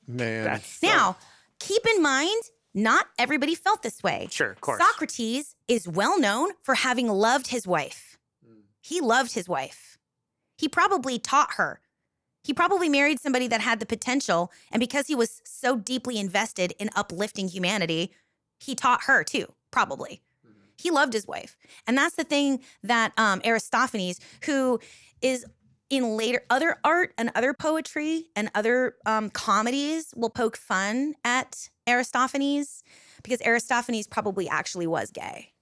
Man. Now, keep in mind, not everybody felt this way. Sure, of course. Socrates is well known for having loved his wife. He loved his wife. He probably taught her. He probably married somebody that had the potential, and because he was so deeply invested in uplifting humanity, he taught her too, probably. He loved his wife. And that's the thing that Aristophanes, who is in later other art and other poetry and other comedies, will poke fun at Aristophanes, because Aristophanes probably actually was gay,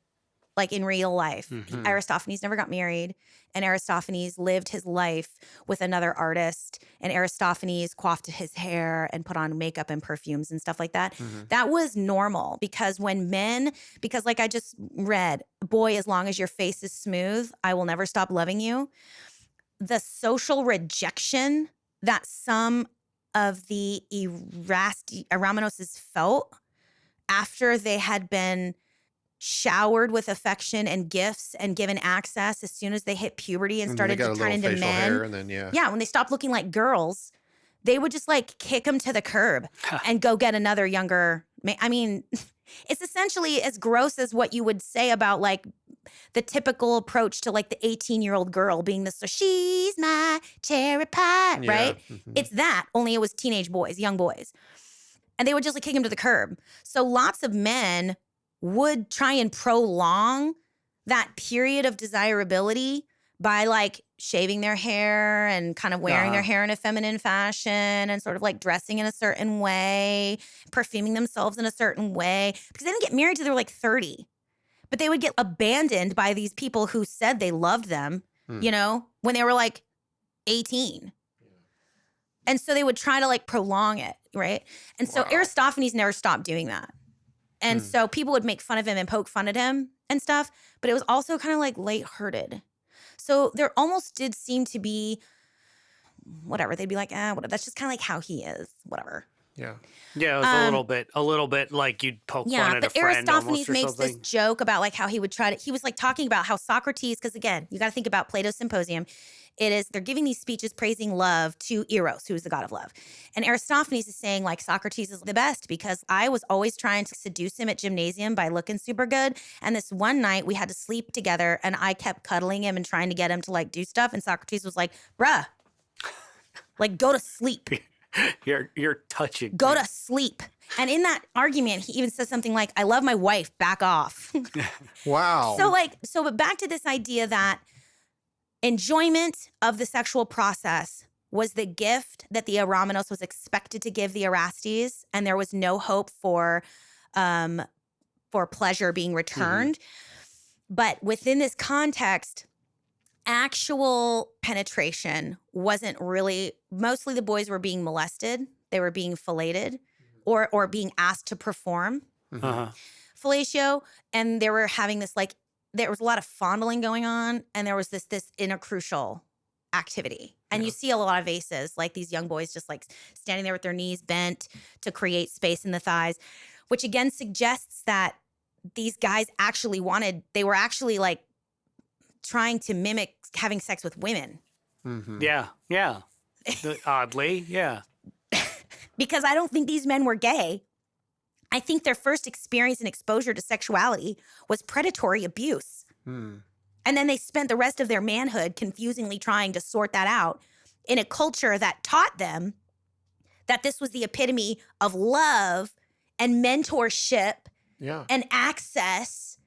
like in real life. Mhm. Aristophanes never got married, and Aristophanes lived his life with another artist, and Aristophanes coiffed his hair and put on makeup and perfumes and stuff like that. Mhm. That was normal, because because like I just read, boy, as long as your face is smooth, I will never stop loving you. The social rejection that some of the Romanoses felt after they had been showered with affection and gifts and given access as soon as they hit puberty and And then started they got to a turn little into facial men. hair, and then Yeah, when they stopped looking like girls, they would just like kick them to the curb and go get another younger man. I mean, it's essentially as gross as what you would say about like the typical approach to like the 18-year-old girl being this, so she's my cherry pie, Yeah. right? Mhm. It's that, only it was teenage boys, young boys. And they would just like kick him to the curb. So lots of men would try and prolong that period of desirability by like shaving their hair and kind of wearing their hair in a feminine fashion and sort of like dressing in a certain way, perfuming themselves in a certain way, because they didn't get married till they were like 30. But they would get abandoned by these people who said they loved them, you know, when they were like 18. And so they would try to like prolong it, right? And so Wow. Aristophanes never stopped doing that. And so people would make fun of him and poke fun at him and stuff, but it was also kind of like lighthearted. So there almost did seem to be whatever. They'd be like, whatever. That's just kind of like how he is, whatever. Yeah. Yeah, it was a little bit like you'd poke fun at a but friend Aristophanes almost or makes this something. joke about like how he would he was like talking about how Socrates, because again, you got to think about Plato's Symposium. They're giving these speeches praising love to Eros, who is the god of love. And Aristophanes is saying like Socrates is the best because I was always trying to seduce him at gymnasium by looking super good. And this one night we had to sleep together and I kept cuddling him and trying to get him to like do stuff. And Socrates was like, bruh, like go to sleep. You're touching. Go to sleep. And in that argument, he even says something like, I love my wife, back off. Wow. But back to this idea that enjoyment of the sexual process was the gift that the Romanos was expected to give the Erastes, and there was no hope for pleasure being returned. But within this context, actual penetration wasn't really, mostly the boys were being molested. They were being filleted or being asked to perform fellatio. And they were having this like, there was a lot of fondling going on, and there was this intercrucial activity. And you see a lot of vases, like these young boys just like standing there with their knees bent to create space in the thighs, which again suggests that these guys actually they were actually like trying to mimic having sex with women. Yeah. Yeah. Oddly. Yeah. Because I don't think these men were gay. I think their first experience and exposure to sexuality was predatory abuse. And then they spent the rest of their manhood confusingly trying to sort that out in a culture that taught them that this was the epitome of love and mentorship and access,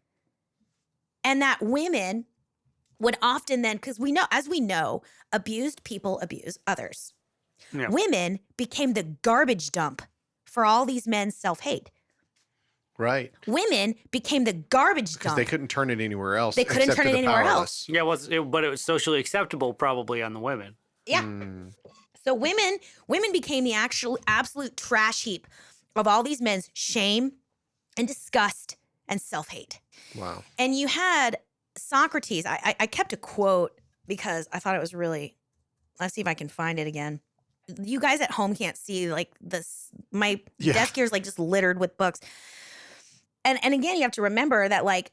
and that women would often then, because as we know, abused people abuse others. Yeah. Women became the garbage dump for all these men's self-hate. Right. Women became the garbage Because dump. they couldn't turn it anywhere else. They couldn't except turn to it the anywhere powerless. else. Yeah, but it was socially acceptable probably on the women. Yeah. So women became the actual absolute trash heap of all these men's shame and disgust and self-hate. Wow. And you had Socrates. I kept a quote because I thought it was really, let's see if I can find it again. You guys at home can't see like this. My desk here is like just littered with books. And again, you have to remember that like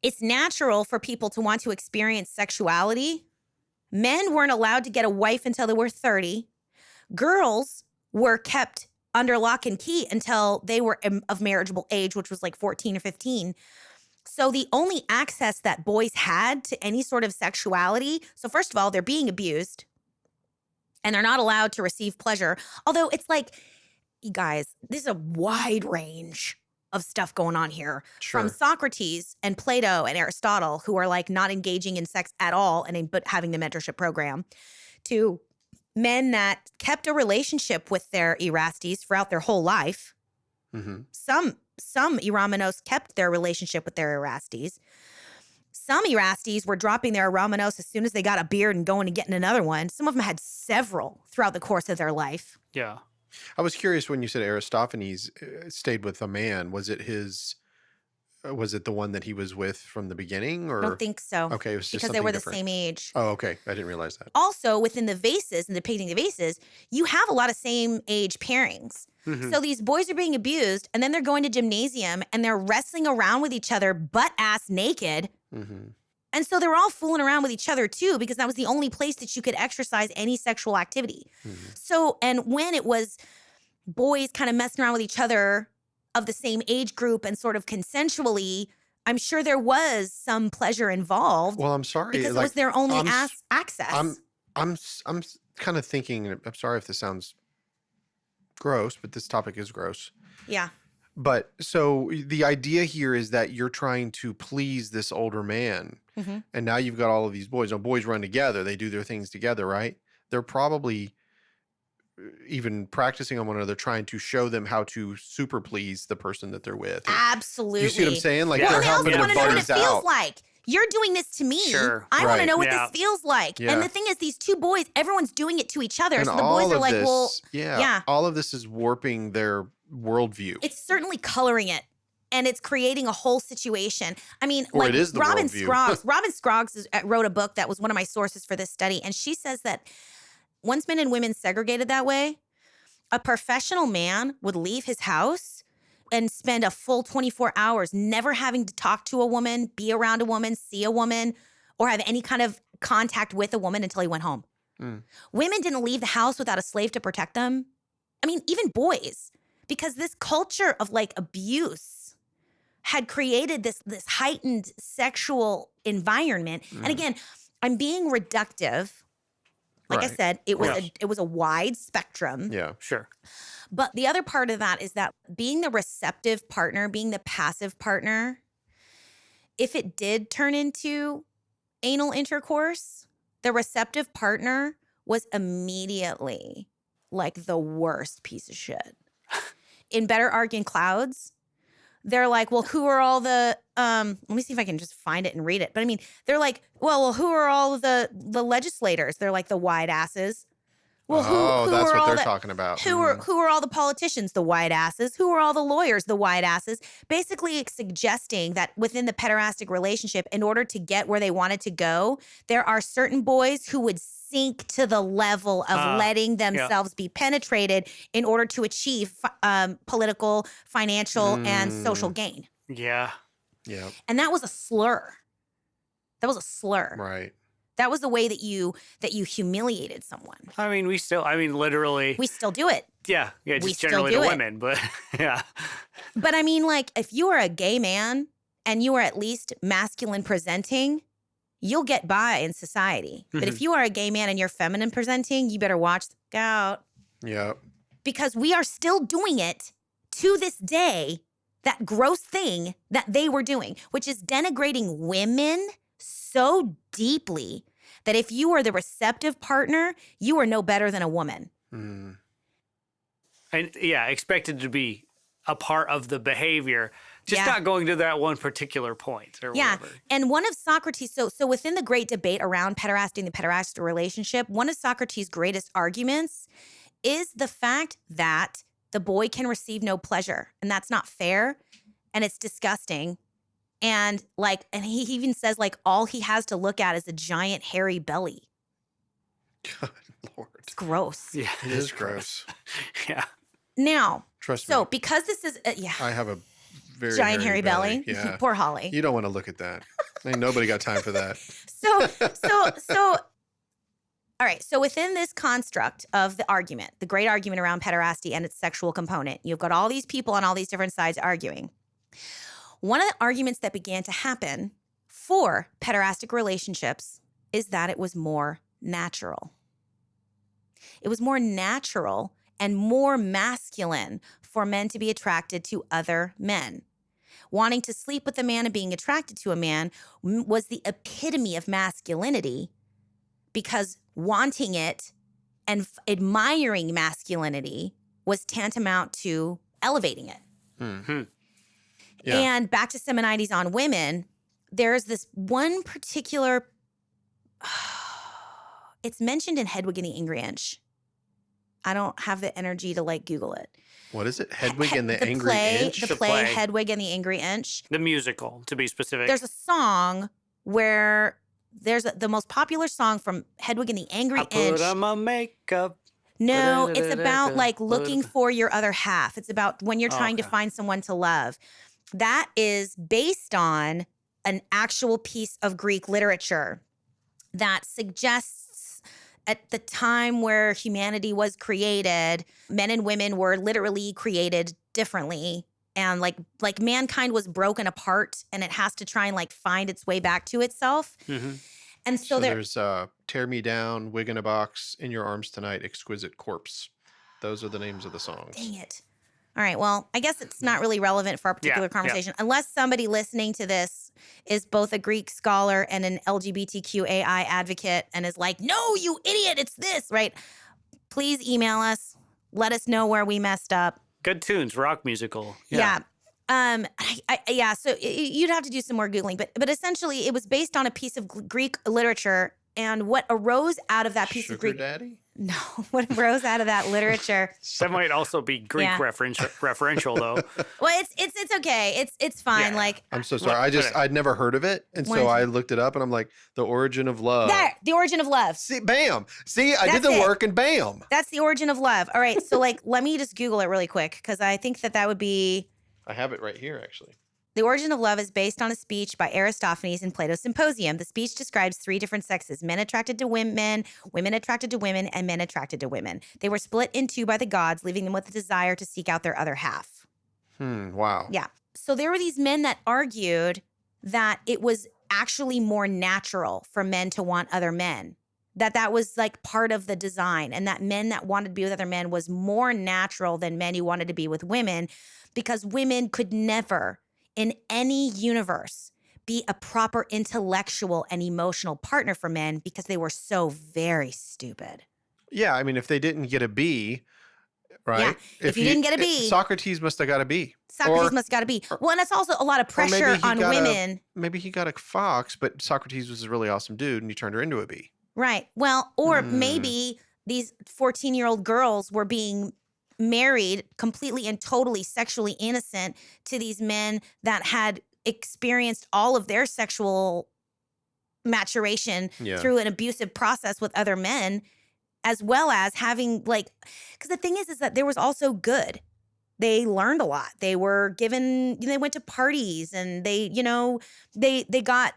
it's natural for people to want to experience sexuality. Men weren't allowed to get a wife until they were 30. Girls were kept under lock and key until they were of marriageable age, which was like 14 or 15. So the only access that boys had to any sort of sexuality, so first of all, they're being abused and they're not allowed to receive pleasure. Although it's like, you guys, this is a wide range of stuff going on here. Sure. From Socrates and Plato and Aristotle, who are like not engaging in sex at all but having the mentorship program, to men that kept a relationship with their Erastes throughout their whole life. Some Eromenos kept their relationship with their Erastes. Some Erastes were dropping their Eromenos as soon as they got a beard and going and getting another one. Some of them had several throughout the course of their life. Yeah. I was curious when you said Aristophanes stayed with a man. Was it the one that he was with from the beginning? Or I don't think so. Okay, it was just because they were the different. same age. Oh, okay. I didn't realize that. Also, within the vases and depicting the vases, you have a lot of same age pairings. So these boys are being abused, and then they're going to gymnasium and they're wrestling around with each other butt ass naked. And so they're all fooling around with each other too, because that was the only place that you could exercise any sexual activity. So, and when it was boys kind of messing around with each other of the same age group and sort of consensually, I'm sure there was some pleasure involved. Well, I'm sorry. Because it was their only access. I'm kind of thinking, I'm sorry if this sounds gross, but this topic is gross. Yeah. But so the idea here is that you're trying to please this older man. And now you've got all of these boys. Now, boys run together. They do their things together, right? They're probably even practicing on one another, trying to show them how to super please the person that they're with. Absolutely. You see what I'm saying? Like Well, they're they also helping want their to know what it buddies feels out. like. You're doing this to me. Sure. I want to Right. know what Yeah. this feels like. Yeah. And the thing is, these two boys, everyone's doing it to each other. And So the all boys are of like, this, well, yeah, all of this is warping their worldview. it's certainly coloring it. And it's creating a whole situation. I mean, Or like it is the Robin worldview. Scroggs. Robin Scroggs wrote a book that was one of my sources for this study. And she says that once men and women segregated that way, a professional man would leave his house and spend a full 24 hours never having to talk to a woman, be around a woman, see a woman, or have any kind of contact with a woman until he went home. Women didn't leave the house without a slave to protect them. I mean, even boys, because this culture of like abuse had created this heightened sexual environment. And again, I'm being reductive. Like I Right. said, it was a wide spectrum. Yeah. Sure. But the other part of that is that being the receptive partner, being the passive partner, if it did turn into anal intercourse, the receptive partner was immediately like the worst piece of shit. In Better Arc in Clouds, they're like, well, who are all the, let me see if I can just find it and read it. But I mean, they're like, well, who are all the legislators? They're like the wide asses. Well, who that's are what all they're the, talking about. Who are all the politicians? The wide asses. Who are all the lawyers? The wide asses. Basically suggesting that within the pederastic relationship, in order to get where they wanted to go, there are certain boys who would sink to the level of letting themselves be penetrated in order to achieve political, financial, and social gain. Yeah. Yeah. And that was a slur. That was a slur. Right. That was the way that you humiliated someone. I mean, literally. We still do it. Yeah, we just still generally do to it. women, but yeah. But I mean, like, if you are a gay man and you are at least masculine presenting, you'll get by in society. But if you are a gay man and you're feminine presenting, you better watch out. Yeah. Because we are still doing it to this day, that gross thing that they were doing, which is denigrating women so deeply that if you are the receptive partner, you are no better than a woman. Mm. And yeah, expected to be a part of the behavior, just not going to that one particular point or whatever. And one of Socrates, so within the great debate around pederasty and the pederastic relationship, one of Socrates' greatest arguments is the fact that the boy can receive no pleasure, and that's not fair, and it's disgusting. And he even says, like, all he has to look at is a giant hairy belly. God, Lord. It's gross. Yeah, It is gross. Yeah. Now, Trust me. so because this is, I have a very giant hairy belly. Yeah. Poor Holly. You don't want to look at that. Ain't nobody got time for that. So, all right. So within this construct of the argument, the great argument around pederasty and its sexual component, you've got all these people on all these different sides arguing. One of the arguments that began to happen for pederastic relationships is that it was more natural. It was more natural and more masculine for men to be attracted to other men. Wanting to sleep with a man and being attracted to a man was the epitome of masculinity, because wanting it and admiring masculinity was tantamount to elevating it. Mm-hmm. Yeah. And back to Simonides on women, there's this one particular, it's mentioned in Hedwig and the Angry Inch. I don't have the energy to Google it. What is it? Hedwig and the Angry Inch? The play Hedwig and the Angry Inch. The musical, to be specific. There's a song where there's the most popular song from Hedwig and the Angry Inch. Put on my makeup. No, it's about looking for your other half. It's about when you're trying to find someone to love. That is based on an actual piece of Greek literature that suggests at the time where humanity was created, men and women were literally created differently. And like mankind was broken apart, and it has to try and find its way back to itself. Mm-hmm. And so there's Tear Me Down, Wig in a Box, In Your Arms Tonight, Exquisite Corpse. Those are the names of the songs. Dang it. All right, well, I guess it's not really relevant for our particular conversation, unless somebody listening to this is both a Greek scholar and an LGBTQAI advocate and is like, no, you idiot, it's this, right? Please email us. Let us know where we messed up. Good tunes, rock musical. Yeah. So you'd have to do some more Googling, but essentially it was based on a piece of Greek literature, and what arose out of that piece of Greek... Daddy? No, what arose out of that literature... That might also be Greek referential, though. Well, it's okay. It's fine. Yeah. I'm so sorry. I'd never heard of it, and so I looked it up, and I'm like, The Origin of Love. The Origin of Love. See, bam. See, I did the work, and bam. That's The Origin of Love. All right, so let me just Google it really quick, because I think that would be... I have it right here, actually. The Origin of Love is based on a speech by Aristophanes in Plato's Symposium. The speech describes 3 different sexes: men attracted to women, women attracted to women, and men attracted to women. They were split in 2 by the gods, leaving them with the desire to seek out their other half. Wow. Yeah. So there were these men that argued that it was actually more natural for men to want other men, that was part of the design, and that men that wanted to be with other men was more natural than men who wanted to be with women, because women could never in any universe be a proper intellectual and emotional partner for men, because they were so very stupid. Yeah, I mean, if they didn't get a B, right? Yeah, if you didn't get a B. Socrates must have got a B. Socrates must have got a B. Well, and that's also a lot of pressure on women. Maybe he got a Fox, but Socrates was a really awesome dude, and he turned her into a B. Right. Well, or maybe these 14-year-old girls were being married completely and totally sexually innocent to these men that had experienced all of their sexual maturation through an abusive process with other men, as well as having because the thing is that there was also good. They learned a lot. They were given, they went to parties, and they got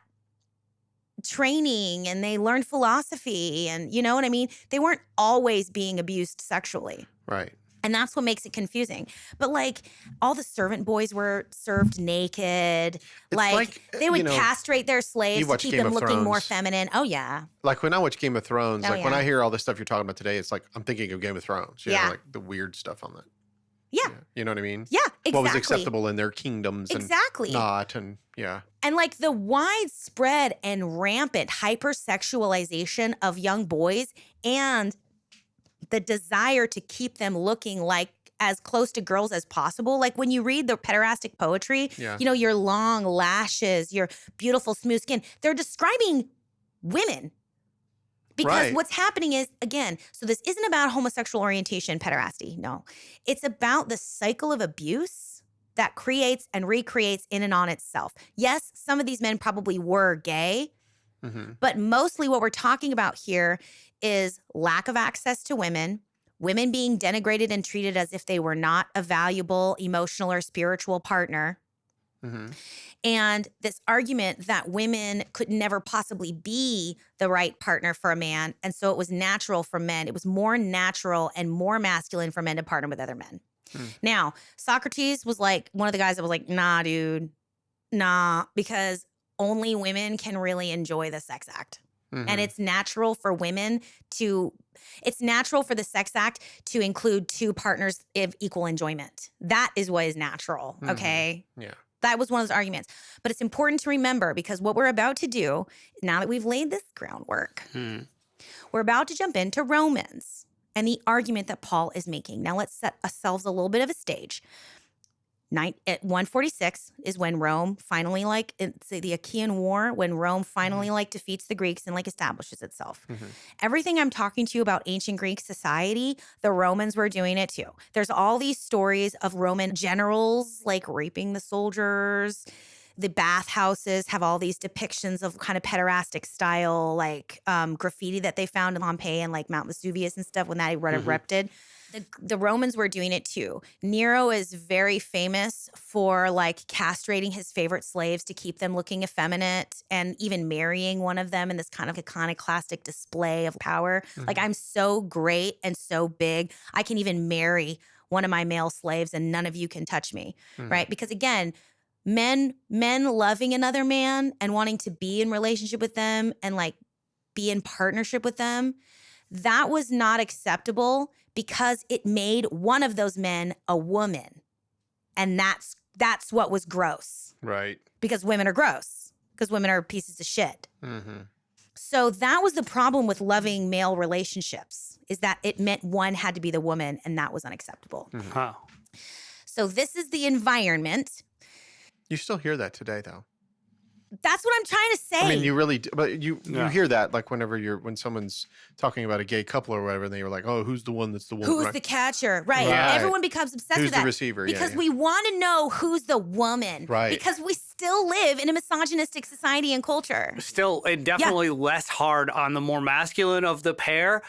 training and they learned philosophy and you know what I mean? They weren't always being abused sexually. Right. And that's what makes it confusing. But like all the servant boys were served naked. Like they would castrate their slaves to keep them looking more feminine. Oh, yeah. Like when I watch Game of Thrones, when I hear all this stuff you're talking about today, it's like I'm thinking of Game of Thrones. You know, like the weird stuff on that. Yeah. You know what I mean? Yeah, exactly. What was acceptable in their kingdoms and not. And And like the widespread and rampant hypersexualization of young boys and the desire to keep them looking like as close to girls as possible. Like when you read the pederastic poetry, you know, your long lashes, your beautiful smooth skin, they're describing women. Because what's happening is, again, so this isn't about homosexual orientation, pederasty, no. It's about the cycle of abuse that creates and recreates in and on itself. Yes, some of these men probably were gay, but mostly what we're talking about here is lack of access to women, women being denigrated and treated as if they were not a valuable emotional or spiritual partner. And this argument that women could never possibly be the right partner for a man. And so it was natural for men. It was more natural and more masculine for men to partner with other men. Now, Socrates was like one of the guys that was like, nah, dude, nah, because only women can really enjoy the sex act. And it's natural for women it's natural for the sex act to include two partners of equal enjoyment. That is what is natural, okay? Yeah. That was one of those arguments. But it's important to remember because what we're about to do, now that we've laid this groundwork, we're about to jump into Romans and the argument that Paul is making. Now let's set ourselves a little bit of a stage. At 146 is when Rome finally, like, it's the Achaean War, when Rome finally, like, defeats the Greeks and, like, establishes itself. Everything I'm talking to you about ancient Greek society, the Romans were doing it too. There's all these stories of Roman generals, like, raping the soldiers. The bathhouses have all these depictions of kind of pederastic style, like, graffiti that they found in Pompeii and, like, Mount Vesuvius and stuff when that erupted. The Romans were doing it too. Nero is very famous for like castrating his favorite slaves to keep them looking effeminate and even marrying one of them in this kind of iconoclastic display of power. Like, I'm so great and so big, I can even marry one of my male slaves and none of you can touch me, right? Because again, men loving another man and wanting to be in relationship with them and like be in partnership with them, that was not acceptable because it made one of those men a woman. And that's what was gross. Right. Because women are gross. Because women are pieces of shit. So that was the problem with loving male relationships, is that it meant one had to be the woman, and that was unacceptable. So this is the environment. You still hear that today, though. That's what I'm trying to say. I mean, you really do, but you hear that like when someone's talking about a gay couple or whatever, and they were like, "Oh, who's the one that's the woman? Who's the catcher?" Right. Everyone becomes obsessed with that. Who's the receiver? Because we want to know who's the woman. Right. Because we still live in a misogynistic society and culture. Still, and definitely less hard on the more masculine of the pair.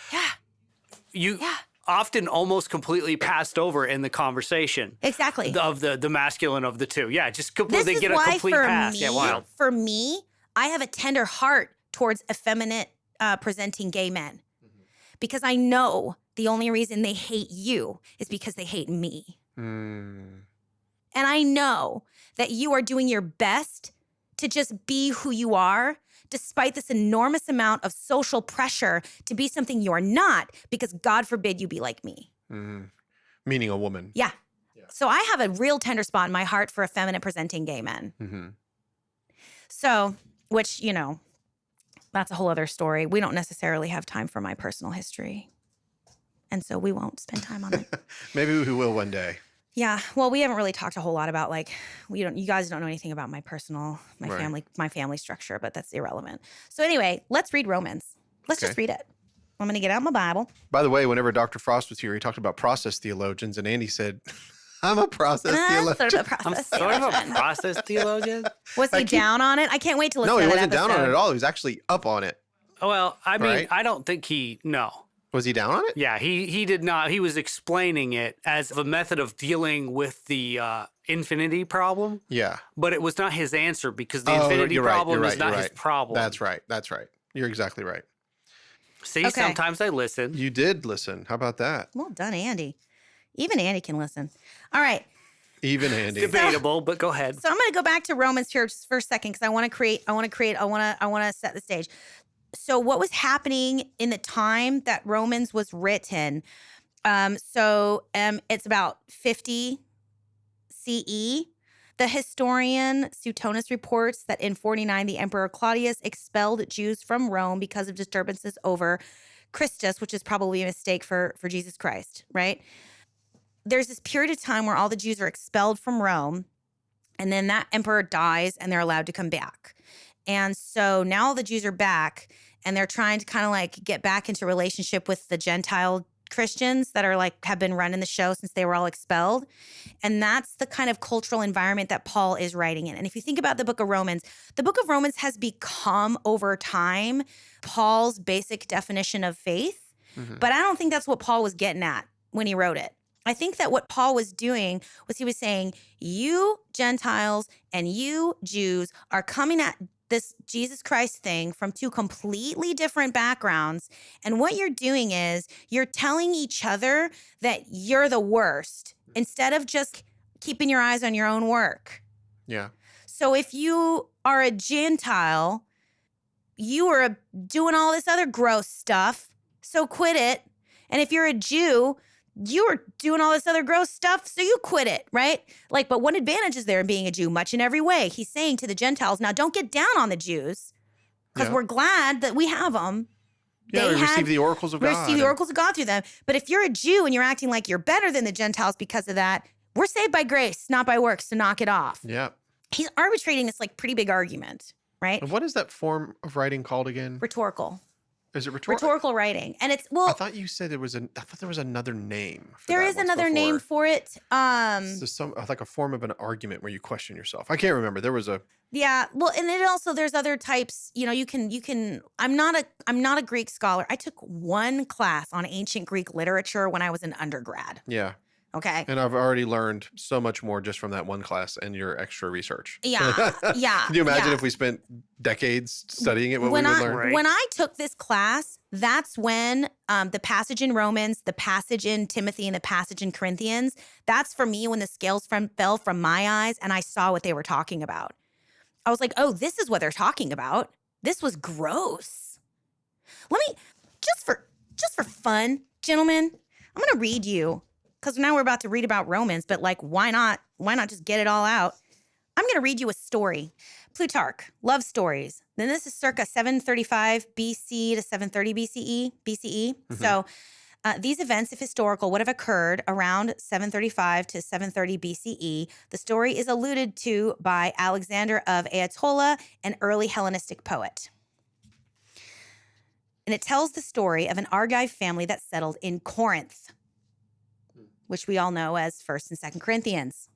You often almost completely passed over in the conversation. Exactly. Of the masculine of the two. Yeah, just completely get a complete pass. For me, I have a tender heart towards effeminate presenting gay men. Because I know the only reason they hate you is because they hate me. And I know that you are doing your best to just be who you are, despite this enormous amount of social pressure to be something you're not, because God forbid you be like me. Meaning a woman. Yeah. So I have a real tender spot in my heart for effeminate presenting gay men. So, which, you know, that's a whole other story. We don't necessarily have time for my personal history. And so we won't spend time on it. Maybe we will one day. Yeah. Well, we haven't really talked a whole lot about like, you guys don't know anything about my family structure, but that's irrelevant. So anyway, let's read Romans. Let's just read it. I'm going to get out my Bible. By the way, whenever Dr. Frost was here, he talked about process theologians, and Andy said, I'm a process theologian. I'm sort of a process theologian. Was he down on it? I can't wait to listen to that No, he wasn't episode. down on it at all. He was actually up on it. Well, I mean, I don't think no. Was he down on it? Yeah, he did not. He was explaining it as a method of dealing with the infinity problem. Yeah. But it was not his answer because the infinity problem is not his problem. That's right. You're exactly right. See, sometimes I listen. You did listen. How about that? Well done, Andy. Even Andy can listen. All right. Even Andy. Debatable, but go ahead. So I'm going to go back to Romans here just for a second because I want to set the stage. So what was happening in the time that Romans was written? It's about 50 CE. The historian Suetonius reports that in 49, the Emperor Claudius expelled Jews from Rome because of disturbances over Christus, which is probably a mistake for Jesus Christ, right? There's this period of time where all the Jews are expelled from Rome, and then that emperor dies and they're allowed to come back. And so now all the Jews are back and they're trying to kind of like get back into relationship with the Gentile Christians that are like have been running the show since they were all expelled. And that's the kind of cultural environment that Paul is writing in. And if you think about the book of Romans has become over time Paul's basic definition of faith. Mm-hmm. But I don't think that's what Paul was getting at when he wrote it. I think that what Paul was doing was he was saying, you Gentiles and you Jews are coming at this Jesus Christ thing from two completely different backgrounds. And what you're doing is you're telling each other that you're the worst instead of just keeping your eyes on your own work. Yeah. So if you are a Gentile, you are doing all this other gross stuff, so quit it. And if you're a Jew, you are doing all this other gross stuff, so you quit it, right? Like, but what advantage is there in being a Jew? Much in every way. He's saying to the Gentiles, now don't get down on the Jews because we're glad that we have them. Yeah, we receive the oracles of God. We receive the oracles of God through them. But if you're a Jew and you're acting like you're better than the Gentiles because of that, we're saved by grace, not by works, to knock it off. Yeah. He's arbitrating this like pretty big argument, right? And what is that form of writing called again? Rhetorical. Is it rhetorical? Rhetorical writing. And it's, I thought you said there was another name. There is another name for it. It's like a form of an argument where you question yourself. I can't remember. There was a. Yeah. Well, and it also, there's other types, you can, I'm not a Greek scholar. I took one class on ancient Greek literature when I was an undergrad. Yeah. Okay. And I've already learned so much more just from that one class and your extra research. Yeah. Yeah. Can you imagine if we spent decades studying it, what we would learn? Right. When I took this class, that's when the passage in Romans, the passage in Timothy, and the passage in Corinthians, that's for me when the scales fell from my eyes and I saw what they were talking about. I was like, oh, this is what they're talking about. This was gross. Let me, just for fun, gentlemen, I'm going to read you. Because now we're about to read about Romans, but like, why not? Why not just get it all out? I'm going to read you a story. Plutarch, love stories. Then this is circa 735 BC to 730 BCE. Mm-hmm. So these events, if historical, would have occurred around 735 to 730 BCE. The story is alluded to by Alexander of Aetola, an early Hellenistic poet. And it tells the story of an Argive family that settled in Corinth, which we all know as 1st and 2nd Corinthians.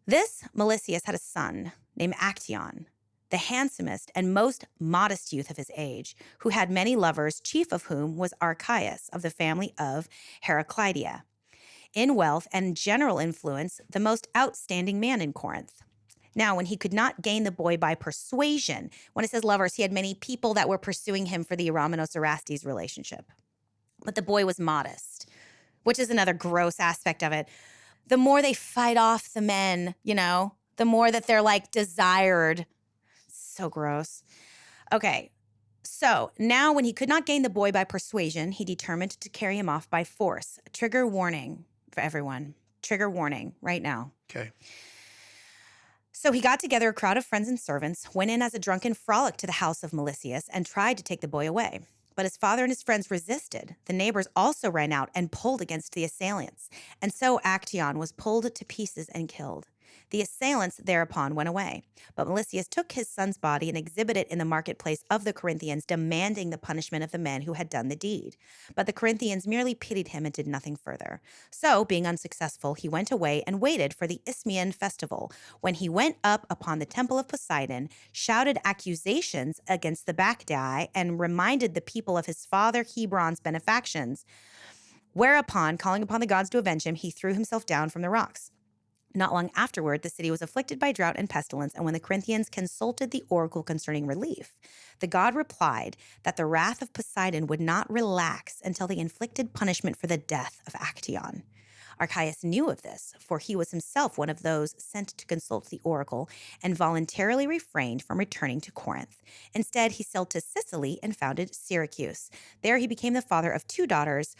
This Melisius had a son named Actaeon, the handsomest and most modest youth of his age, who had many lovers, chief of whom was Archias of the family of Heraclidia. In wealth and general influence, the most outstanding man in Corinth. Now, when he could not gain the boy by persuasion, when it says lovers, he had many people that were pursuing him for the Eromenos-Erastes relationship. But the boy was modest, which is another gross aspect of it. The more they fight off the men, the more that they're like desired. So gross. Okay. So now when he could not gain the boy by persuasion, he determined to carry him off by force. A trigger warning for everyone. Trigger warning right now. Okay. So he got together a crowd of friends and servants, went in as a drunken frolic to the house of Melisius, and tried to take the boy away. But his father and his friends resisted. The neighbors also ran out and pulled against the assailants. And so Actaeon was pulled to pieces and killed. The assailants thereupon went away. But Melesius took his son's body and exhibited it in the marketplace of the Corinthians, demanding the punishment of the men who had done the deed. But the Corinthians merely pitied him and did nothing further. So, being unsuccessful, he went away and waited for the Isthmian festival, when he went up upon the temple of Poseidon, shouted accusations against the Bacchae, and reminded the people of his father Hebron's benefactions. Whereupon, calling upon the gods to avenge him, he threw himself down from the rocks. Not long afterward, the city was afflicted by drought and pestilence, and when the Corinthians consulted the oracle concerning relief, the god replied that the wrath of Poseidon would not relax until they inflicted punishment for the death of Actaeon. Archias knew of this, for he was himself one of those sent to consult the oracle, and voluntarily refrained from returning to Corinth. Instead, he sailed to Sicily and founded Syracuse. There he became the father of 2 daughters,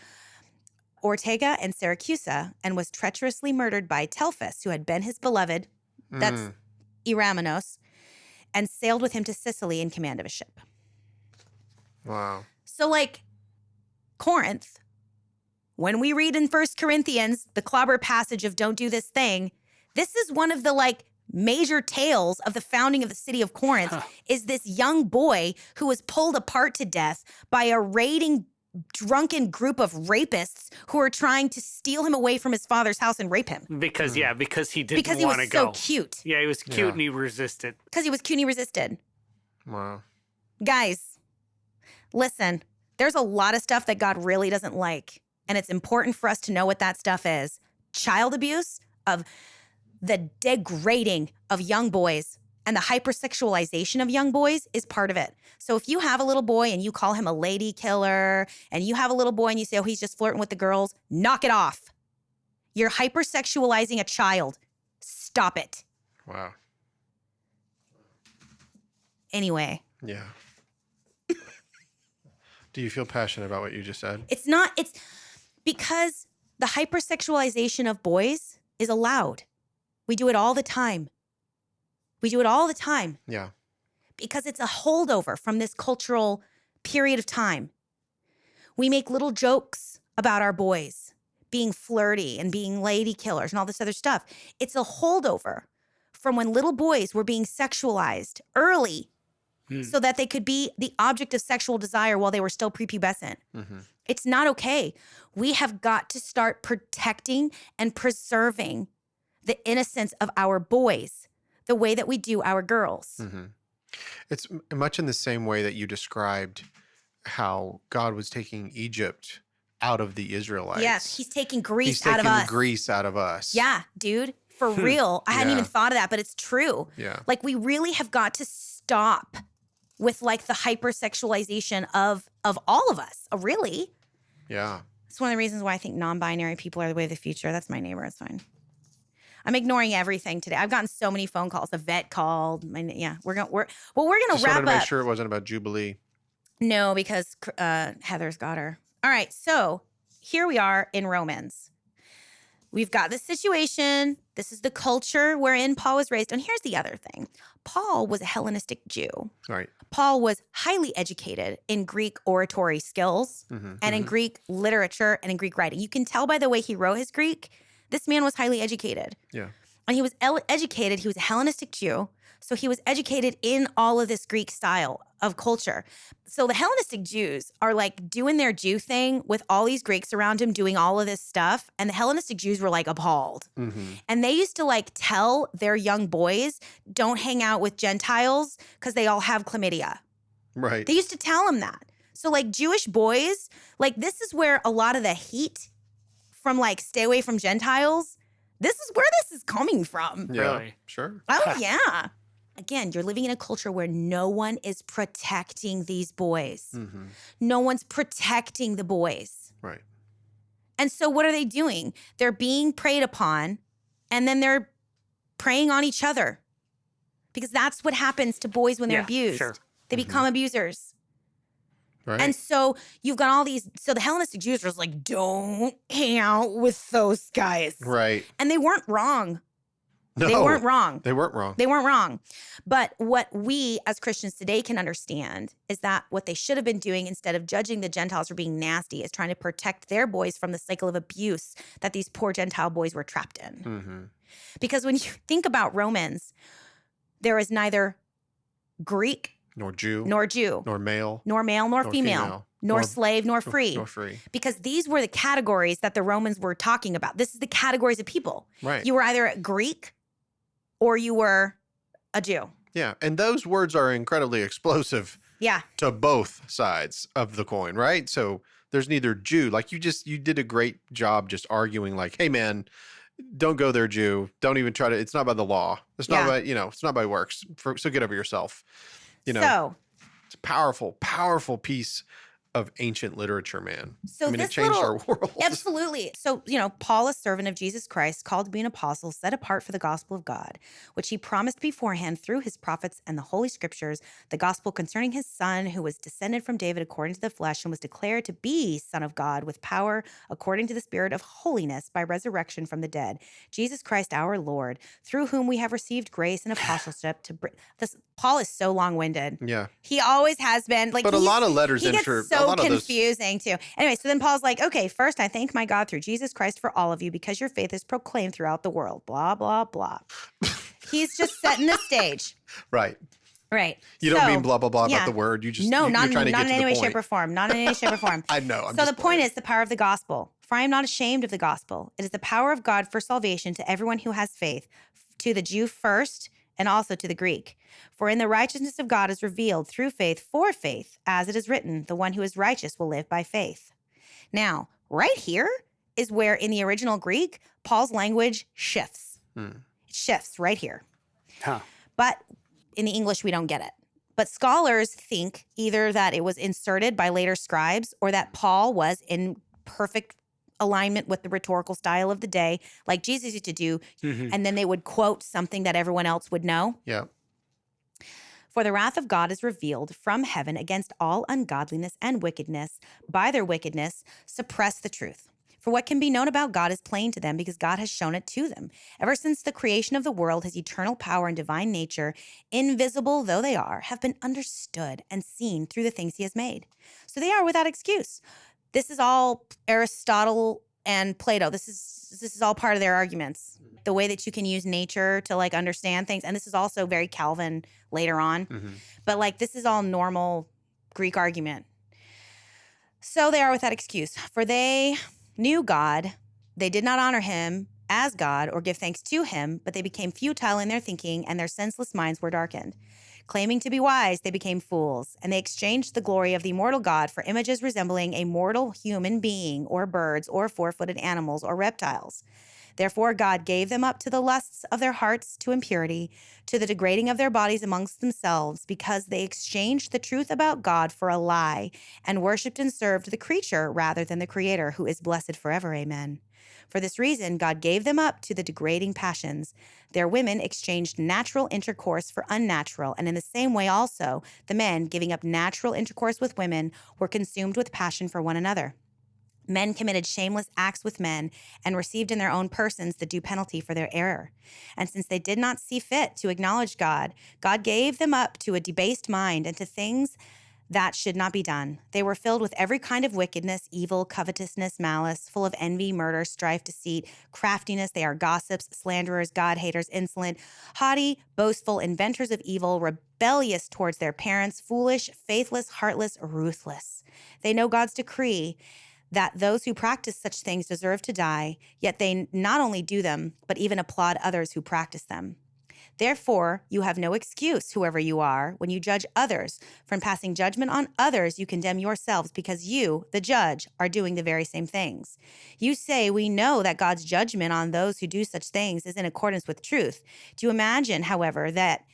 Ortega and Syracusa, and was treacherously murdered by Telephus, who had been his beloved, that's Eramenos, and sailed with him to Sicily in command of a ship. Wow. So, like, Corinth, when we read in 1 Corinthians, the clobber passage of don't do this thing, this is one of the, like, major tales of the founding of the city of Corinth, is this young boy who was pulled apart to death by a raiding drunken group of rapists who are trying to steal him away from his father's house and rape him. Because he didn't want to go. Because he was so cute. Yeah, he was cute and he resisted. Because he was cute and he resisted. Wow. Guys, listen, there's a lot of stuff that God really doesn't like, and it's important for us to know what that stuff is. Child abuse, of the degrading of young boys, and the hypersexualization of young boys is part of it. So if you have a little boy and you call him a lady killer, and you have a little boy and you say, oh, he's just flirting with the girls, knock it off. You're hypersexualizing a child. Stop it. Wow. Anyway. Yeah. Do you feel passionate about what you just said? It's because the hypersexualization of boys is allowed. We do it all the time. Yeah. Because it's a holdover from this cultural period of time. We make little jokes about our boys being flirty and being lady killers and all this other stuff. It's a holdover from when little boys were being sexualized early so that they could be the object of sexual desire while they were still prepubescent. Mm-hmm. It's not okay. We have got to start protecting and preserving the innocence of our boys the way that we do our girls. Mm-hmm. It's much in the same way that you described how God was taking Egypt out of the Israelites. Yes, he's taking Greece out of us. He's taking Greece out of us. Yeah, dude, for real. I hadn't even thought of that, but it's true. Yeah. Like, we really have got to stop with, like, the hypersexualization of all of us. Really. Yeah. It's one of the reasons why I think non-binary people are the way of the future. That's my neighbor. It's fine. I'm ignoring everything today. I've gotten so many phone calls. The vet called. We're gonna wrap wanted to up. make sure it wasn't about Jubilee. No, because Heather's got her. All right, so here we are in Romans. We've got this situation. This is the culture wherein Paul was raised. And here's the other thing. Paul was a Hellenistic Jew. Right. Paul was highly educated in Greek oratory skills and in Greek literature and in Greek writing. You can tell by the way he wrote his Greek, this man was highly educated. Yeah. And he was educated. He was a Hellenistic Jew. So he was educated in all of this Greek style of culture. So the Hellenistic Jews are like doing their Jew thing with all these Greeks around him doing all of this stuff. And the Hellenistic Jews were like appalled. Mm-hmm. And they used to like tell their young boys, don't hang out with Gentiles because they all have chlamydia. Right. They used to tell them that. So like Jewish boys, like this is where a lot of the heat from like stay away from Gentiles, this is where this is coming from. Yeah, Really? Sure. Oh, yeah. Again, you're living in a culture where no one is protecting these boys. Mm-hmm. No one's protecting the boys. Right. And so what are they doing? They're being preyed upon, and then they're preying on each other. Because that's what happens to boys when they're abused. Sure. They become abusers. Right. And so you've got all these, so the Hellenistic Jews were just like, don't hang out with those guys. Right. And they weren't wrong. No, They weren't wrong. They weren't wrong. They weren't wrong. But what we as Christians today can understand is that what they should have been doing instead of judging the Gentiles for being nasty is trying to protect their boys from the cycle of abuse that these poor Gentile boys were trapped in. Mm-hmm. Because when you think about Romans, there is neither Greek Nor Jew. nor Jew, Nor male. nor male nor female, nor slave nor free. Nor free. Because these were the categories that the Romans were talking about. This is the categories of people. Right. You were either a Greek or you were a Jew. Yeah. And those words are incredibly explosive Yeah. to both sides of the coin, right? So there's neither Jew. Like you did a great job just arguing like, hey, man, don't go there, Jew. Don't even try to. It's not by the law. It's not by, it's not by works. So get over yourself. So it's a powerful, powerful piece of ancient literature, man. So it changed our world. Absolutely. So, Paul, a servant of Jesus Christ, called to be an apostle, set apart for the gospel of God, which he promised beforehand through his prophets and the Holy Scriptures, the gospel concerning his son, who was descended from David according to the flesh and was declared to be Son of God with power according to the Spirit of holiness by resurrection from the dead, Jesus Christ our Lord, through whom we have received grace and apostleship to bring this. Paul is so long-winded. Yeah. He always has been. But a lot of letters in for so confusing too. Anyway, so then Paul's like, okay, first I thank my God through Jesus Christ for all of you because your faith is proclaimed throughout the world. Blah, blah, blah. He's just setting the stage. Right. Right. You don't mean blah, blah, blah about the word. You just, no, you're not trying to get in to any the way, point. shape, or form. Not in any shape or form. I know. So the point is the power of the gospel. For I am not ashamed of the gospel. It is the power of God for salvation to everyone who has faith, to the Jew first, and also to the Greek. For in the righteousness of God is revealed through faith for faith, as it is written, the one who is righteous will live by faith. Now, right here is where in the original Greek, Paul's language shifts. It shifts right here. Huh. But in the English, we don't get it. But scholars think either that it was inserted by later scribes or that Paul was in perfect alignment with the rhetorical style of the day, like Jesus used to do, and then they would quote something that everyone else would know. Yeah. For the wrath of God is revealed from heaven against all ungodliness and wickedness. By their wickedness, suppress the truth. For what can be known about God is plain to them because God has shown it to them. Ever since the creation of the world, his eternal power and divine nature, invisible though they are, have been understood and seen through the things he has made. So they are without excuse. This is all Aristotle and Plato. This is all part of their arguments. The way that you can use nature to understand things. And this is also very Calvin later on. But this is all normal Greek argument. So they are without excuse. For they knew God. They did not honor him as God or give thanks to him, but they became futile in their thinking and their senseless minds were darkened. Claiming to be wise, they became fools, and they exchanged the glory of the immortal God for images resembling a mortal human being or birds or four-footed animals or reptiles. Therefore, God gave them up to the lusts of their hearts to impurity, to the degrading of their bodies amongst themselves, because they exchanged the truth about God for a lie and worshipped and served the creature rather than the Creator, who is blessed forever. Amen. For this reason, God gave them up to the degrading passions. Their women exchanged natural intercourse for unnatural, and in the same way also, the men, giving up natural intercourse with women, were consumed with passion for one another. Men committed shameless acts with men and received in their own persons the due penalty for their error. And since they did not see fit to acknowledge God, God gave them up to a debased mind and to things that should not be done. They were filled with every kind of wickedness, evil, covetousness, malice, full of envy, murder, strife, deceit, craftiness. They are gossips, slanderers, God-haters, insolent, haughty, boastful, inventors of evil, rebellious towards their parents, foolish, faithless, heartless, ruthless. They know God's decree that those who practice such things deserve to die, yet they not only do them, but even applaud others who practice them. Therefore, you have no excuse, whoever you are, when you judge others. From passing judgment on others, you condemn yourselves because you, the judge, are doing the very same things. You say, we know that God's judgment on those who do such things is in accordance with truth. Do you imagine, however, that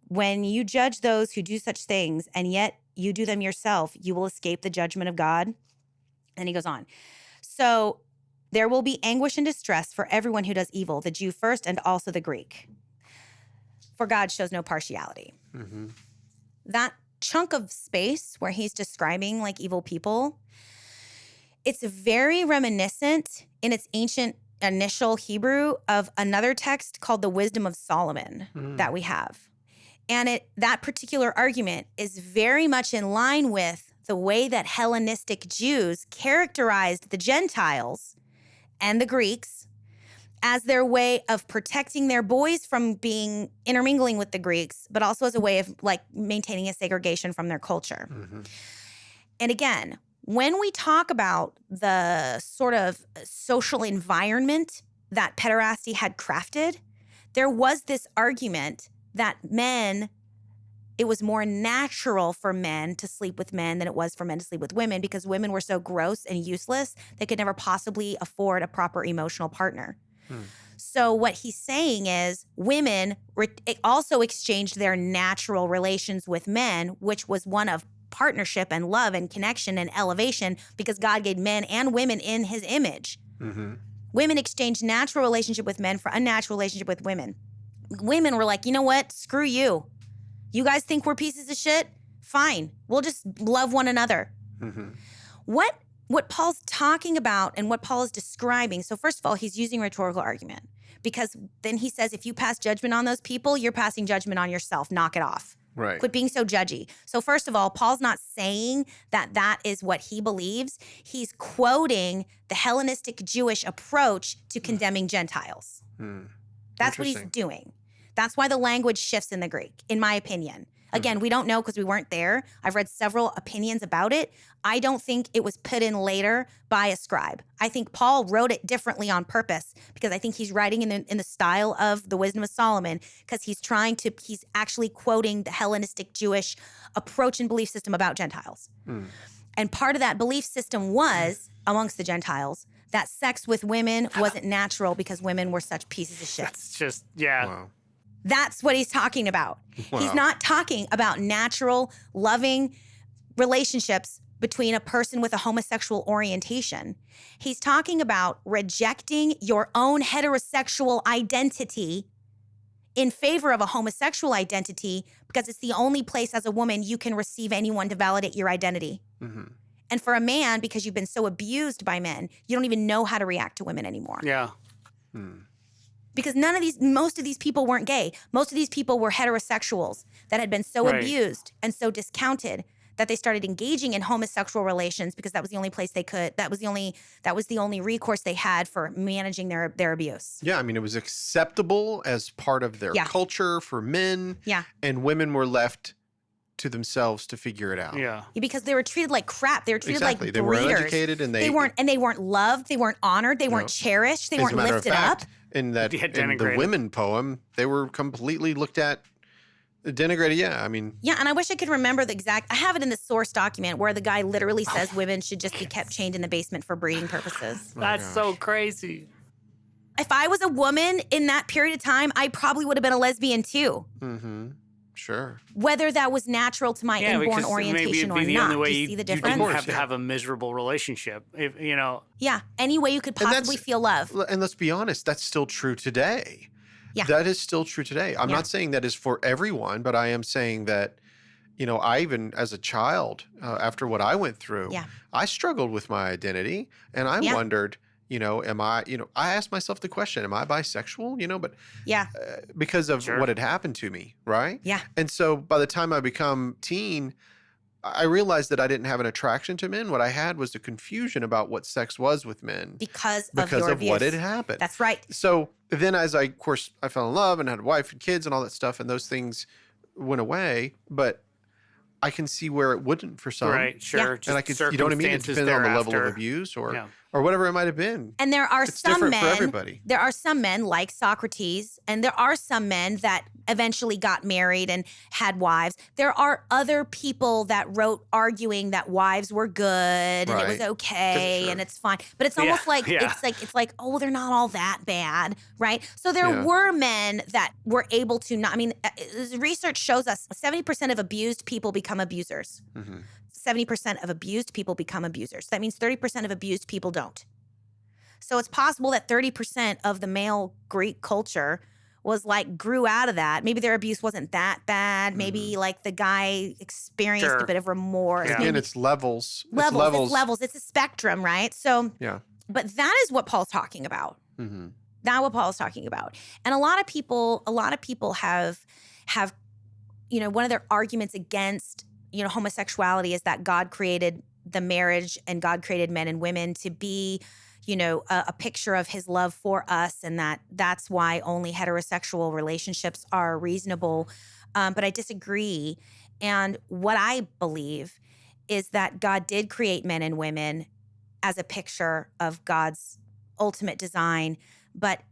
when you judge those who do such things and yet you do them yourself, you will escape the judgment of God? And he goes on. So there will be anguish and distress for everyone who does evil, the Jew first and also the Greek. For God shows no partiality. That chunk of space where he's describing evil people, it's very reminiscent in its ancient initial Hebrew of another text called the Wisdom of Solomon that we have. And that particular argument is very much in line with the way that Hellenistic Jews characterized the Gentiles and the Greeks as their way of protecting their boys from being intermingling with the Greeks, but also as a way of like maintaining a segregation from their culture. And again, when we talk about the sort of social environment that pederasty had crafted, there was this argument that it was more natural for men to sleep with men than it was for men to sleep with women because women were so gross and useless, they could never possibly afford a proper emotional partner. So what he's saying is women also exchanged their natural relations with men, which was one of partnership and love and connection and elevation because God gave men and women in his image. Women exchanged natural relationship with men for unnatural relationship with women. Women were like, you know what? Screw you. You guys think we're pieces of shit? Fine. We'll just love one another. What Paul's talking about and what Paul is describing, so first of all, he's using rhetorical argument because then he says, if you pass judgment on those people, you're passing judgment on yourself. Knock it off. Right. Quit being so judgy. So first of all, Paul's not saying that is what he believes. He's quoting the Hellenistic Jewish approach to condemning Gentiles. That's what he's doing. That's why the language shifts in the Greek, in my opinion. Again, we don't know because we weren't there. I've read several opinions about it. I don't think it was put in later by a scribe. I think Paul wrote it differently on purpose because I think he's writing in the style of the Wisdom of Solomon because he's actually quoting the Hellenistic Jewish approach and belief system about Gentiles. And part of that belief system was, amongst the Gentiles, that sex with women wasn't natural because women were such pieces of shit. That's just, yeah. Wow. That's what he's talking about. Wow. He's not talking about natural, loving relationships between a person with a homosexual orientation. He's talking about rejecting your own heterosexual identity in favor of a homosexual identity because it's the only place as a woman you can receive anyone to validate your identity. And for a man, because you've been so abused by men, you don't even know how to react to women anymore. Yeah. Because most of these people weren't gay. Most of these people were heterosexuals that had been so abused and so discounted that they started engaging in homosexual relations because that was the only place they could. That was the only recourse they had for managing their abuse. Yeah, I mean, it was acceptable as part of their culture for men. Yeah. And women were left to themselves to figure it out. Yeah. Because they were treated like crap. They were treated like breeders. They weren't educated and they weren't loved. They weren't honored. They weren't cherished. They weren't lifted up. In the women poem, they were completely looked at, denigrated. Yeah, I mean. Yeah, and I wish I could remember I have it in the source document where the guy literally says women should just be kept chained in the basement for breeding purposes. That's so crazy. If I was a woman in that period of time, I probably would have been a lesbian too. Sure. Whether that was natural to my inborn orientation or not. Do you see the difference? You didn't have to have a miserable relationship, you know. Yeah, any way you could possibly feel love. And let's be honest, that's still true today. Yeah. That is still true today. I'm not saying that is for everyone, but I am saying that, you know, I even as a child, after what I went through, I struggled with my identity and I wondered, you know, I asked myself the question, am I bisexual? You know, but because of what had happened to me, right? Yeah. And so by the time I become teen, I realized that I didn't have an attraction to men. What I had was the confusion about what sex was with men. Because of your abuse. What had happened. That's right. So then as I fell in love and had a wife and kids and all that stuff, and those things went away, but I can see where it wouldn't for some. Right, sure. And I could, you know what I mean? It depends on the level of abuse or whatever it might have been. And there are some men, for everybody. There are some men like Socrates, and there are some men that eventually got married and had wives. There are other people that wrote arguing that wives were good and it was okay and it's fine. But it's almost like it's like, oh, they're not all that bad, right? So there were men that were able to not. I mean, research shows us 70% of abused people become abusers. 70% of abused people become abusers. That means 30% of abused people don't. So it's possible that 30% of the male Greek culture was like grew out of that. Maybe their abuse wasn't that bad. Maybe like the guy experienced a bit of remorse. Again, it's levels. Levels. It's a spectrum, right? So yeah. But that is what Paul's talking about. Mm-hmm. That's what Paul's talking about. And a lot of people have, one of their arguments against, homosexuality is that God created the marriage and God created men and women to be, a picture of his love for us, and that's why only heterosexual relationships are reasonable. But I disagree. And what I believe is that God did create men and women as a picture of God's ultimate design, but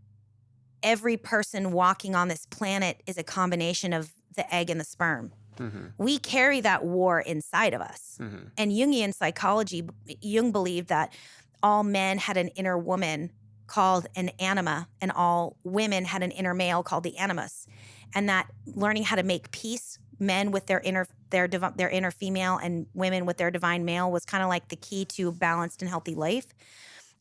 every person walking on this planet is a combination of the egg and the sperm. Mm-hmm. We carry that war inside of us. Mm-hmm. And Jungian psychology, Jung believed that all men had an inner woman called an anima, and all women had an inner male called the animus. And that learning how to make peace, men with their inner female and women with their divine male, was kind of like the key to balanced and healthy life.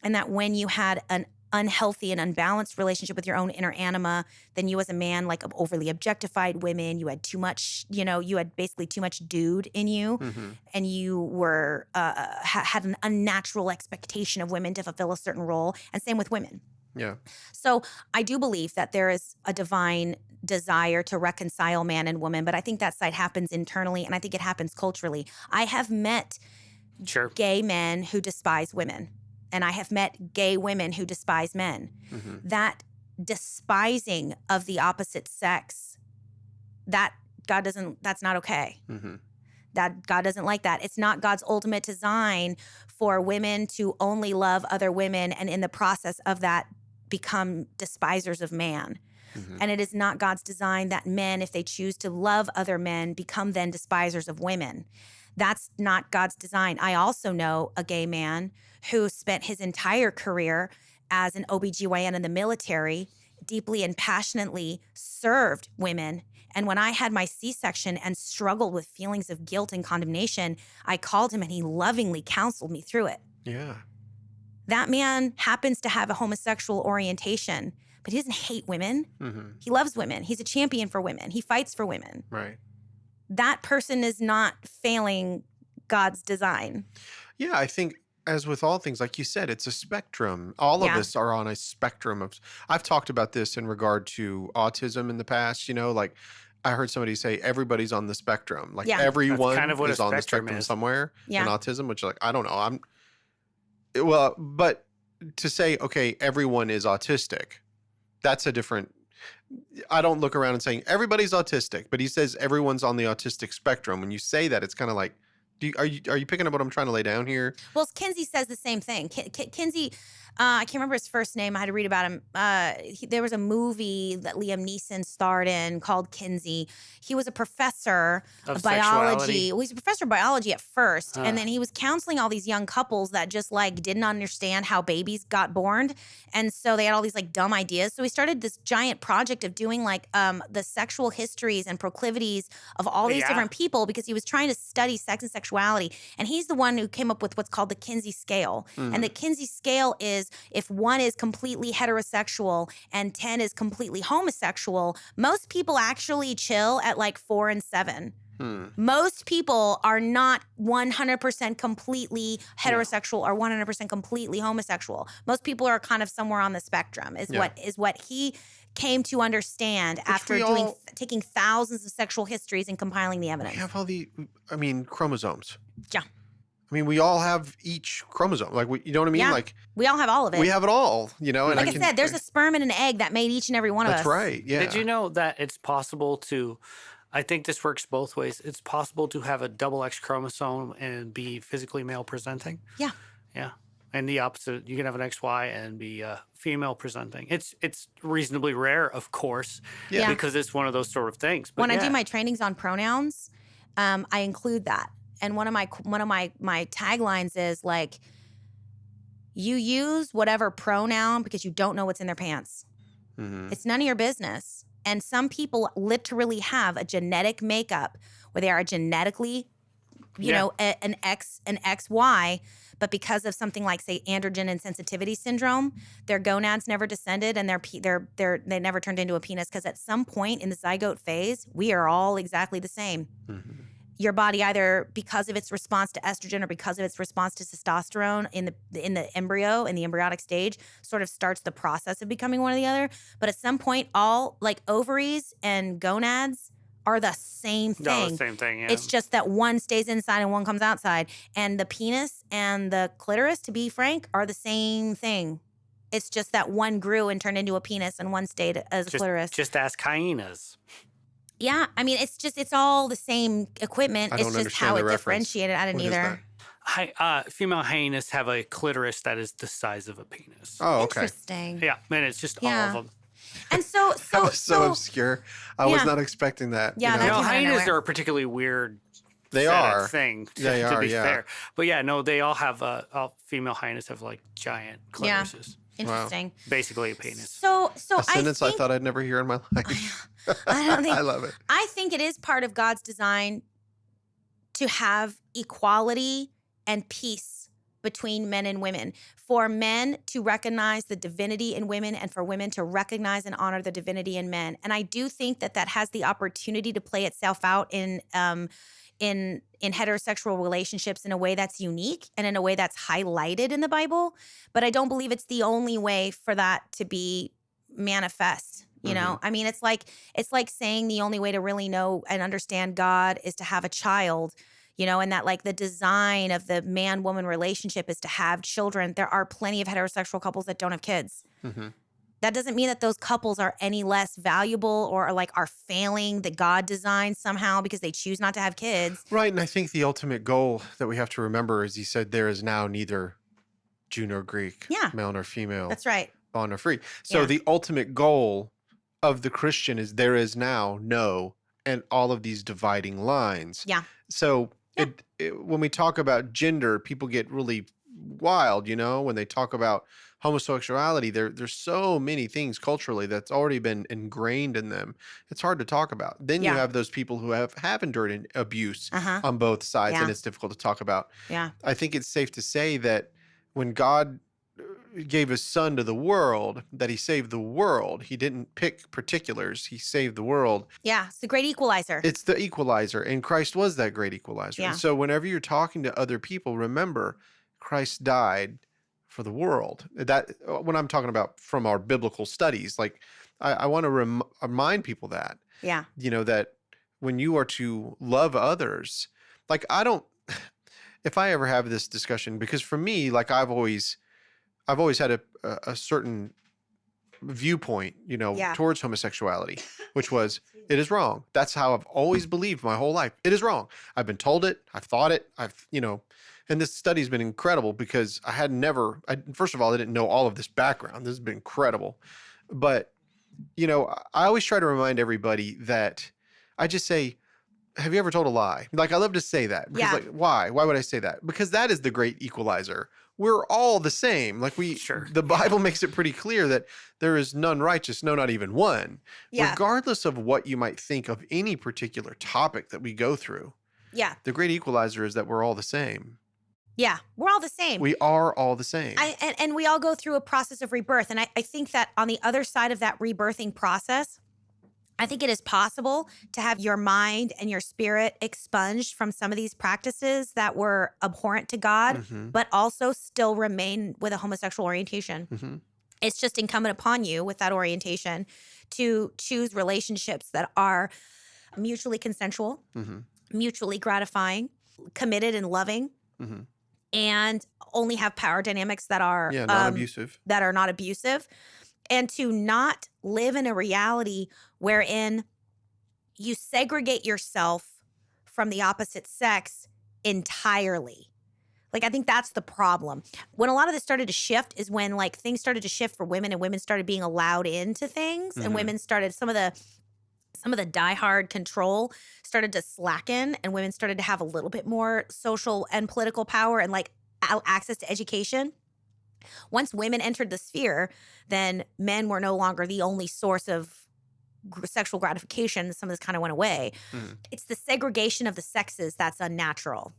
And that when you had an unhealthy and unbalanced relationship with your own inner anima, then you as a man overly objectified women. You had too much, you had basically too much dude in you, Mm-hmm. and you were had an unnatural expectation of women to fulfill a certain role. And same with women. Yeah. So I do believe that there is a divine desire to reconcile man and woman, but I think that side happens internally, and I think it happens culturally. I have met gay men who despise women. And I have met gay women who despise men. Mm-hmm. That despising of the opposite sex, that's not okay. Mm-hmm. That God doesn't like that. It's not God's ultimate design for women to only love other women and in the process of that become despisers of man. Mm-hmm. And it is not God's design that men, if they choose to love other men, become then despisers of women. That's not God's design. I also know a gay man who spent his entire career as an OBGYN in the military, deeply and passionately served women. And when I had my C-section and struggled with feelings of guilt and condemnation, I called him and he lovingly counseled me through it. Yeah. That man happens to have a homosexual orientation, but he doesn't hate women. Mm-hmm. He loves women. He's a champion for women. He fights for women. Right. That person is not failing God's design. Yeah, I think as with all things, like you said, it's a spectrum. All of us are on a spectrum of. I've talked about this in regard to autism in the past. Like I heard somebody say everybody's on the spectrum. Like everyone That's kind of what is a on the spectrum spectrum is. somewhere Yeah. in autism, which I don't know. But to say, okay, everyone is autistic, that's a different. I don't look around and saying everybody's autistic, but he says everyone's on the autistic spectrum. When you say that, it's kind of like, are you picking up what I'm trying to lay down here? Well, Kinsey says the same thing. Kinsey, I can't remember his first name. I had to read about him. There was a movie that Liam Neeson starred in called Kinsey. He was a professor of biology. Well, he's a professor of biology at first, and then he was counseling all these young couples that just didn't understand how babies got born, and so they had all these dumb ideas. So he started this giant project of doing the sexual histories and proclivities of all these different people, because he was trying to study sex and sexuality. And he's the one who came up with what's called the Kinsey scale. And the Kinsey scale is if 1 is completely heterosexual and 10 is completely homosexual, most people actually chill at 4 and 7. Most people are not 100% completely heterosexual or 100% completely homosexual. Most people are kind of somewhere on the spectrum is what he came to understand after taking thousands of sexual histories and compiling the evidence. We have all chromosomes. Yeah. We all have each chromosome. You know what I mean? Yeah. We all have all of it. We have it all, And like I said, there's a sperm and an egg that made each and every one of us. That's right. Yeah. Did you know that it's possible to, I think this works both ways. It's possible to have a double X chromosome and be physically male presenting. Yeah. Yeah. And the opposite, you can have an XY and be female presenting. It's reasonably rare, of course, because it's one of those sort of things. But when I do my trainings on pronouns, I include that. And one of my taglines is you use whatever pronoun because you don't know what's in their pants. Mm-hmm. It's none of your business. And some people literally have a genetic makeup where they are genetically, an XY, but because of something like, say, androgen insensitivity syndrome, their gonads never descended and they never turned into a penis, because at some point in the zygote phase, we are all exactly the same. Mm-hmm. your body, either because of its response to estrogen or because of its response to testosterone in the embryo, in the embryonic stage, sort of starts the process of becoming one or the other. But at some point, all like ovaries and gonads are the same thing. No, the same thing, yeah. It's just that one stays inside and one comes outside. And the penis and the clitoris, to be frank, are the same thing. It's just that one grew and turned into a penis and one stayed as a clitoris. Just ask hyenas. Yeah, I mean, it's all the same equipment. I It's don't just understand how the it reference. differentiated. I didn't What is either. Female hyenas have a clitoris that is the size of a penis. Oh, okay. Interesting. Yeah, and it's just Yeah. all of them. And so That was so obscure. I was Yeah. not expecting that. Yeah, you know? that No, came out of hyenas nowhere. are a particularly weird They set of are. thing They to are, be yeah. fair. But yeah, no, they all have all female hyenas have like giant Yeah. clitorises. interesting. Basically a penis. So A sentence I I think, thought I'd never hear in my life. I don't think I love it. I think it is part of God's design to have equality and peace between men and women, for men to recognize the divinity in women and for women to recognize and honor the divinity in men. And I do think that has the opportunity to play itself out in heterosexual relationships in a way that's unique and in a way that's highlighted in the Bible. But I don't believe it's the only way for that to be manifest. You know, I mean, it's like saying the only way to really know and understand God is to have a child, you know, and that like the design of the man-woman relationship is to have children. There are plenty of heterosexual couples that don't have kids. Mm-hmm. That doesn't mean that those couples are any less valuable or are failing the God design somehow because they choose not to have kids. Right, and I think the ultimate goal that we have to remember is he said there is now neither Jew nor Greek, Yeah. male nor female, That's right. bond nor free. So Yeah. the ultimate goal of the Christian is there is now no, and all of these dividing lines. Yeah. So Yeah. when we talk about gender, people get really wild, you know, when they talk about homosexuality. There's so many things culturally that's already been ingrained in them. It's hard to talk about. Then you Yeah. have those people who have endured abuse Uh-huh. on both sides, Yeah. and it's difficult to talk about. Yeah. I think it's safe to say that when God gave his son to the world, that he saved the world. He didn't pick particulars. He saved the world. Yeah. It's the great equalizer. It's the equalizer, and Christ was that great equalizer. Yeah. And so whenever you're talking to other people, remember Christ died for the world. That when I'm talking about from our biblical studies, like I want to remind people that, Yeah. you know, that when you are to love others, like I don't, if I ever have this discussion, because for me, like I've always had a certain viewpoint, you know, Yeah. towards homosexuality, which was, it is wrong. That's how I've always believed my whole life. It is wrong. I've been told it. I've thought it. And this study's been incredible because first of all, I didn't know all of this background. This has been incredible. But, you know, I always try to remind everybody that I just say, have you ever told a lie? Like, I love to say that. Because, Yeah. like, why? Why would I say that? Because that is the great equalizer. We're all the same. Like Sure. the Bible makes it pretty clear that there is none righteous, no, not even one. Yeah. Regardless of what you might think of any particular topic that we go through, Yeah. the great equalizer is that we're all the same. Yeah. We're all the same. We are all the same. And we all go through a process of rebirth. And I think that on the other side of that rebirthing process, I think it is possible to have your mind and your spirit expunged from some of these practices that were abhorrent to God, Mhm. but also still remain with a homosexual orientation. Mhm. It's just incumbent upon you with that orientation to choose relationships that are mutually consensual, Mhm. mutually gratifying, committed and loving, Mhm. and only have power dynamics that are Yeah, non-abusive. that are not abusive, and to not live in a reality wherein you segregate yourself from the opposite sex entirely. Like, I think that's the problem. When a lot of this started to shift is when like things started to shift for women and women started being allowed into things Mhm. and women started some of the diehard control started to slacken and women started to have a little bit more social and political power and like access to education. Once women entered the sphere, then men were no longer the only source of sexual gratification. Some of this kind of went away. Mhm. It's the segregation of the sexes that's unnatural.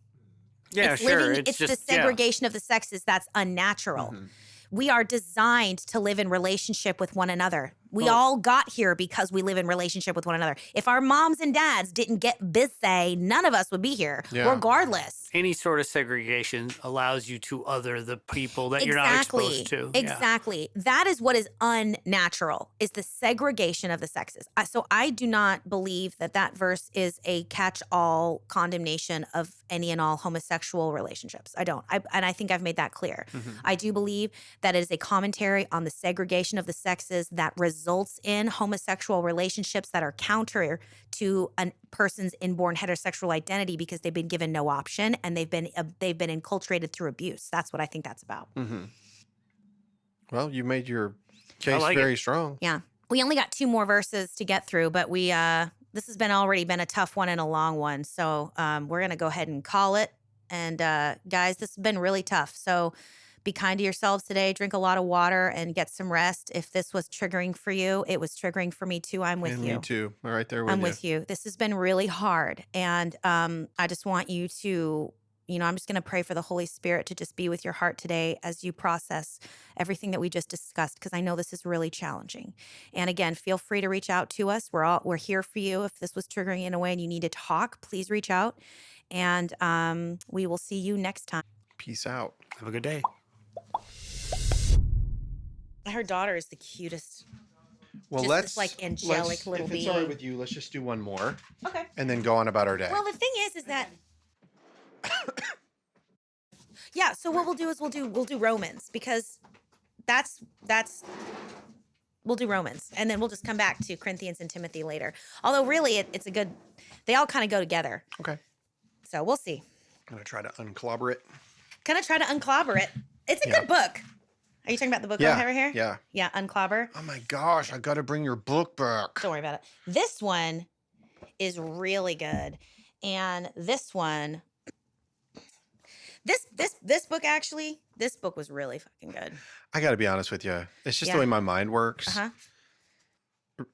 Yeah, it's sure. living, It's it's just the segregation of the sexes that's unnatural. Mhm. We are designed to live in relationship with one another. We all got here because we live in relationship with one another. If our moms and dads didn't get bissay, none of us would be here, regardless. Any sort of segregation allows you to other the people that you're not exposed to. Exactly. That is what is unnatural, is the segregation of the sexes. So I do not believe that verse is a catch-all condemnation of any and all homosexual relationships. I don't. And I think I've made that clear. I do believe that it is a commentary on the segregation of the sexes that results in homosexual relationships that are counter to a person's inborn heterosexual identity because they've been given no option and they've been enculturated through abuse. That's what I think that's about. Well, you made your case very strong. Yeah. We only got 2 more verses to get through, but this has already been a tough one and a long one. So we're going to go ahead and call it. And guys, this has been really tough. So be kind to yourselves today. Drink a lot of water and get some rest. If this was triggering for you, it was triggering for me too. I'm with you. Me too. I'm right there with you. I'm with you. This has been really hard. And I just want you to, I'm just going to pray for the Holy Spirit to just be with your heart today as you process everything that we just discussed, because I know this is really challenging. And again, feel free to reach out to us. We're here for you. If this was triggering in a way and you need to talk, please reach out. And we will see you next time. Peace out. Have a good day. Her daughter is the cutest. Well, this, angelic little being. If it's all right with you, let's just do one more. Okay. And then go on about our day. Well, the thing is that yeah. So what we'll do is we'll do Romans, because that's we'll do Romans, and then we'll just come back to Corinthians and Timothy later. Although really, it's a good. They all kind of go together. Okay. So we'll see. I'm gonna try to unclobber it. It's a good book. Are you talking about the book over here? Yeah. Yeah, Unclobber. Oh my gosh, I got to bring your book back. Don't worry about it. This one is really good. And this one, this book actually, this book was really fucking good. I got to be honest with you. It's just the way my mind works. Uh-huh.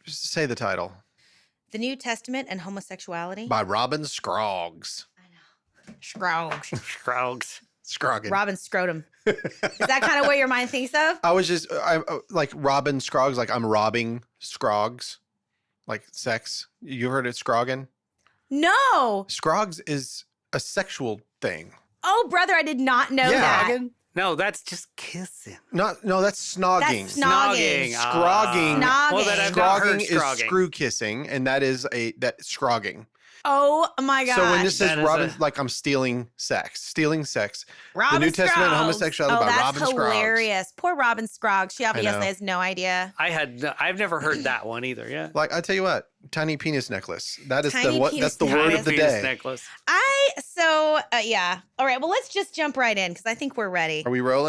Say the title. The New Testament and Homosexuality. By Robin Scroggs. I know. Scroggs. Scroggin. Robin Scrotum. Is that kind of what your mind thinks of? I was just, like Robin Scroggs, like I'm robbing Scroggs, like sex. You heard it, Scroggin? No. Scroggs is a sexual thing. Oh, brother, I did not know that. No, that's just kissing. No, that's snogging. That's snogging. Scrogging. Well, that I've not heard Scrogging is scrogging. screw kissing, and that is scrogging. Oh my God. So when this says Robin, like I'm stealing sex. Robin the New Testament and Scroggs. Homosexuality by Robin Scroggs. That's hilarious. Poor Robin Scroggs. She obviously has no idea. I've never heard that one either. Yeah. Like I tell you what, tiny penis necklace. That is Tiny that's the penis word of the Penis day. necklace. Yeah. All right. Well, let's just jump right in because I think we're ready. Are we rolling?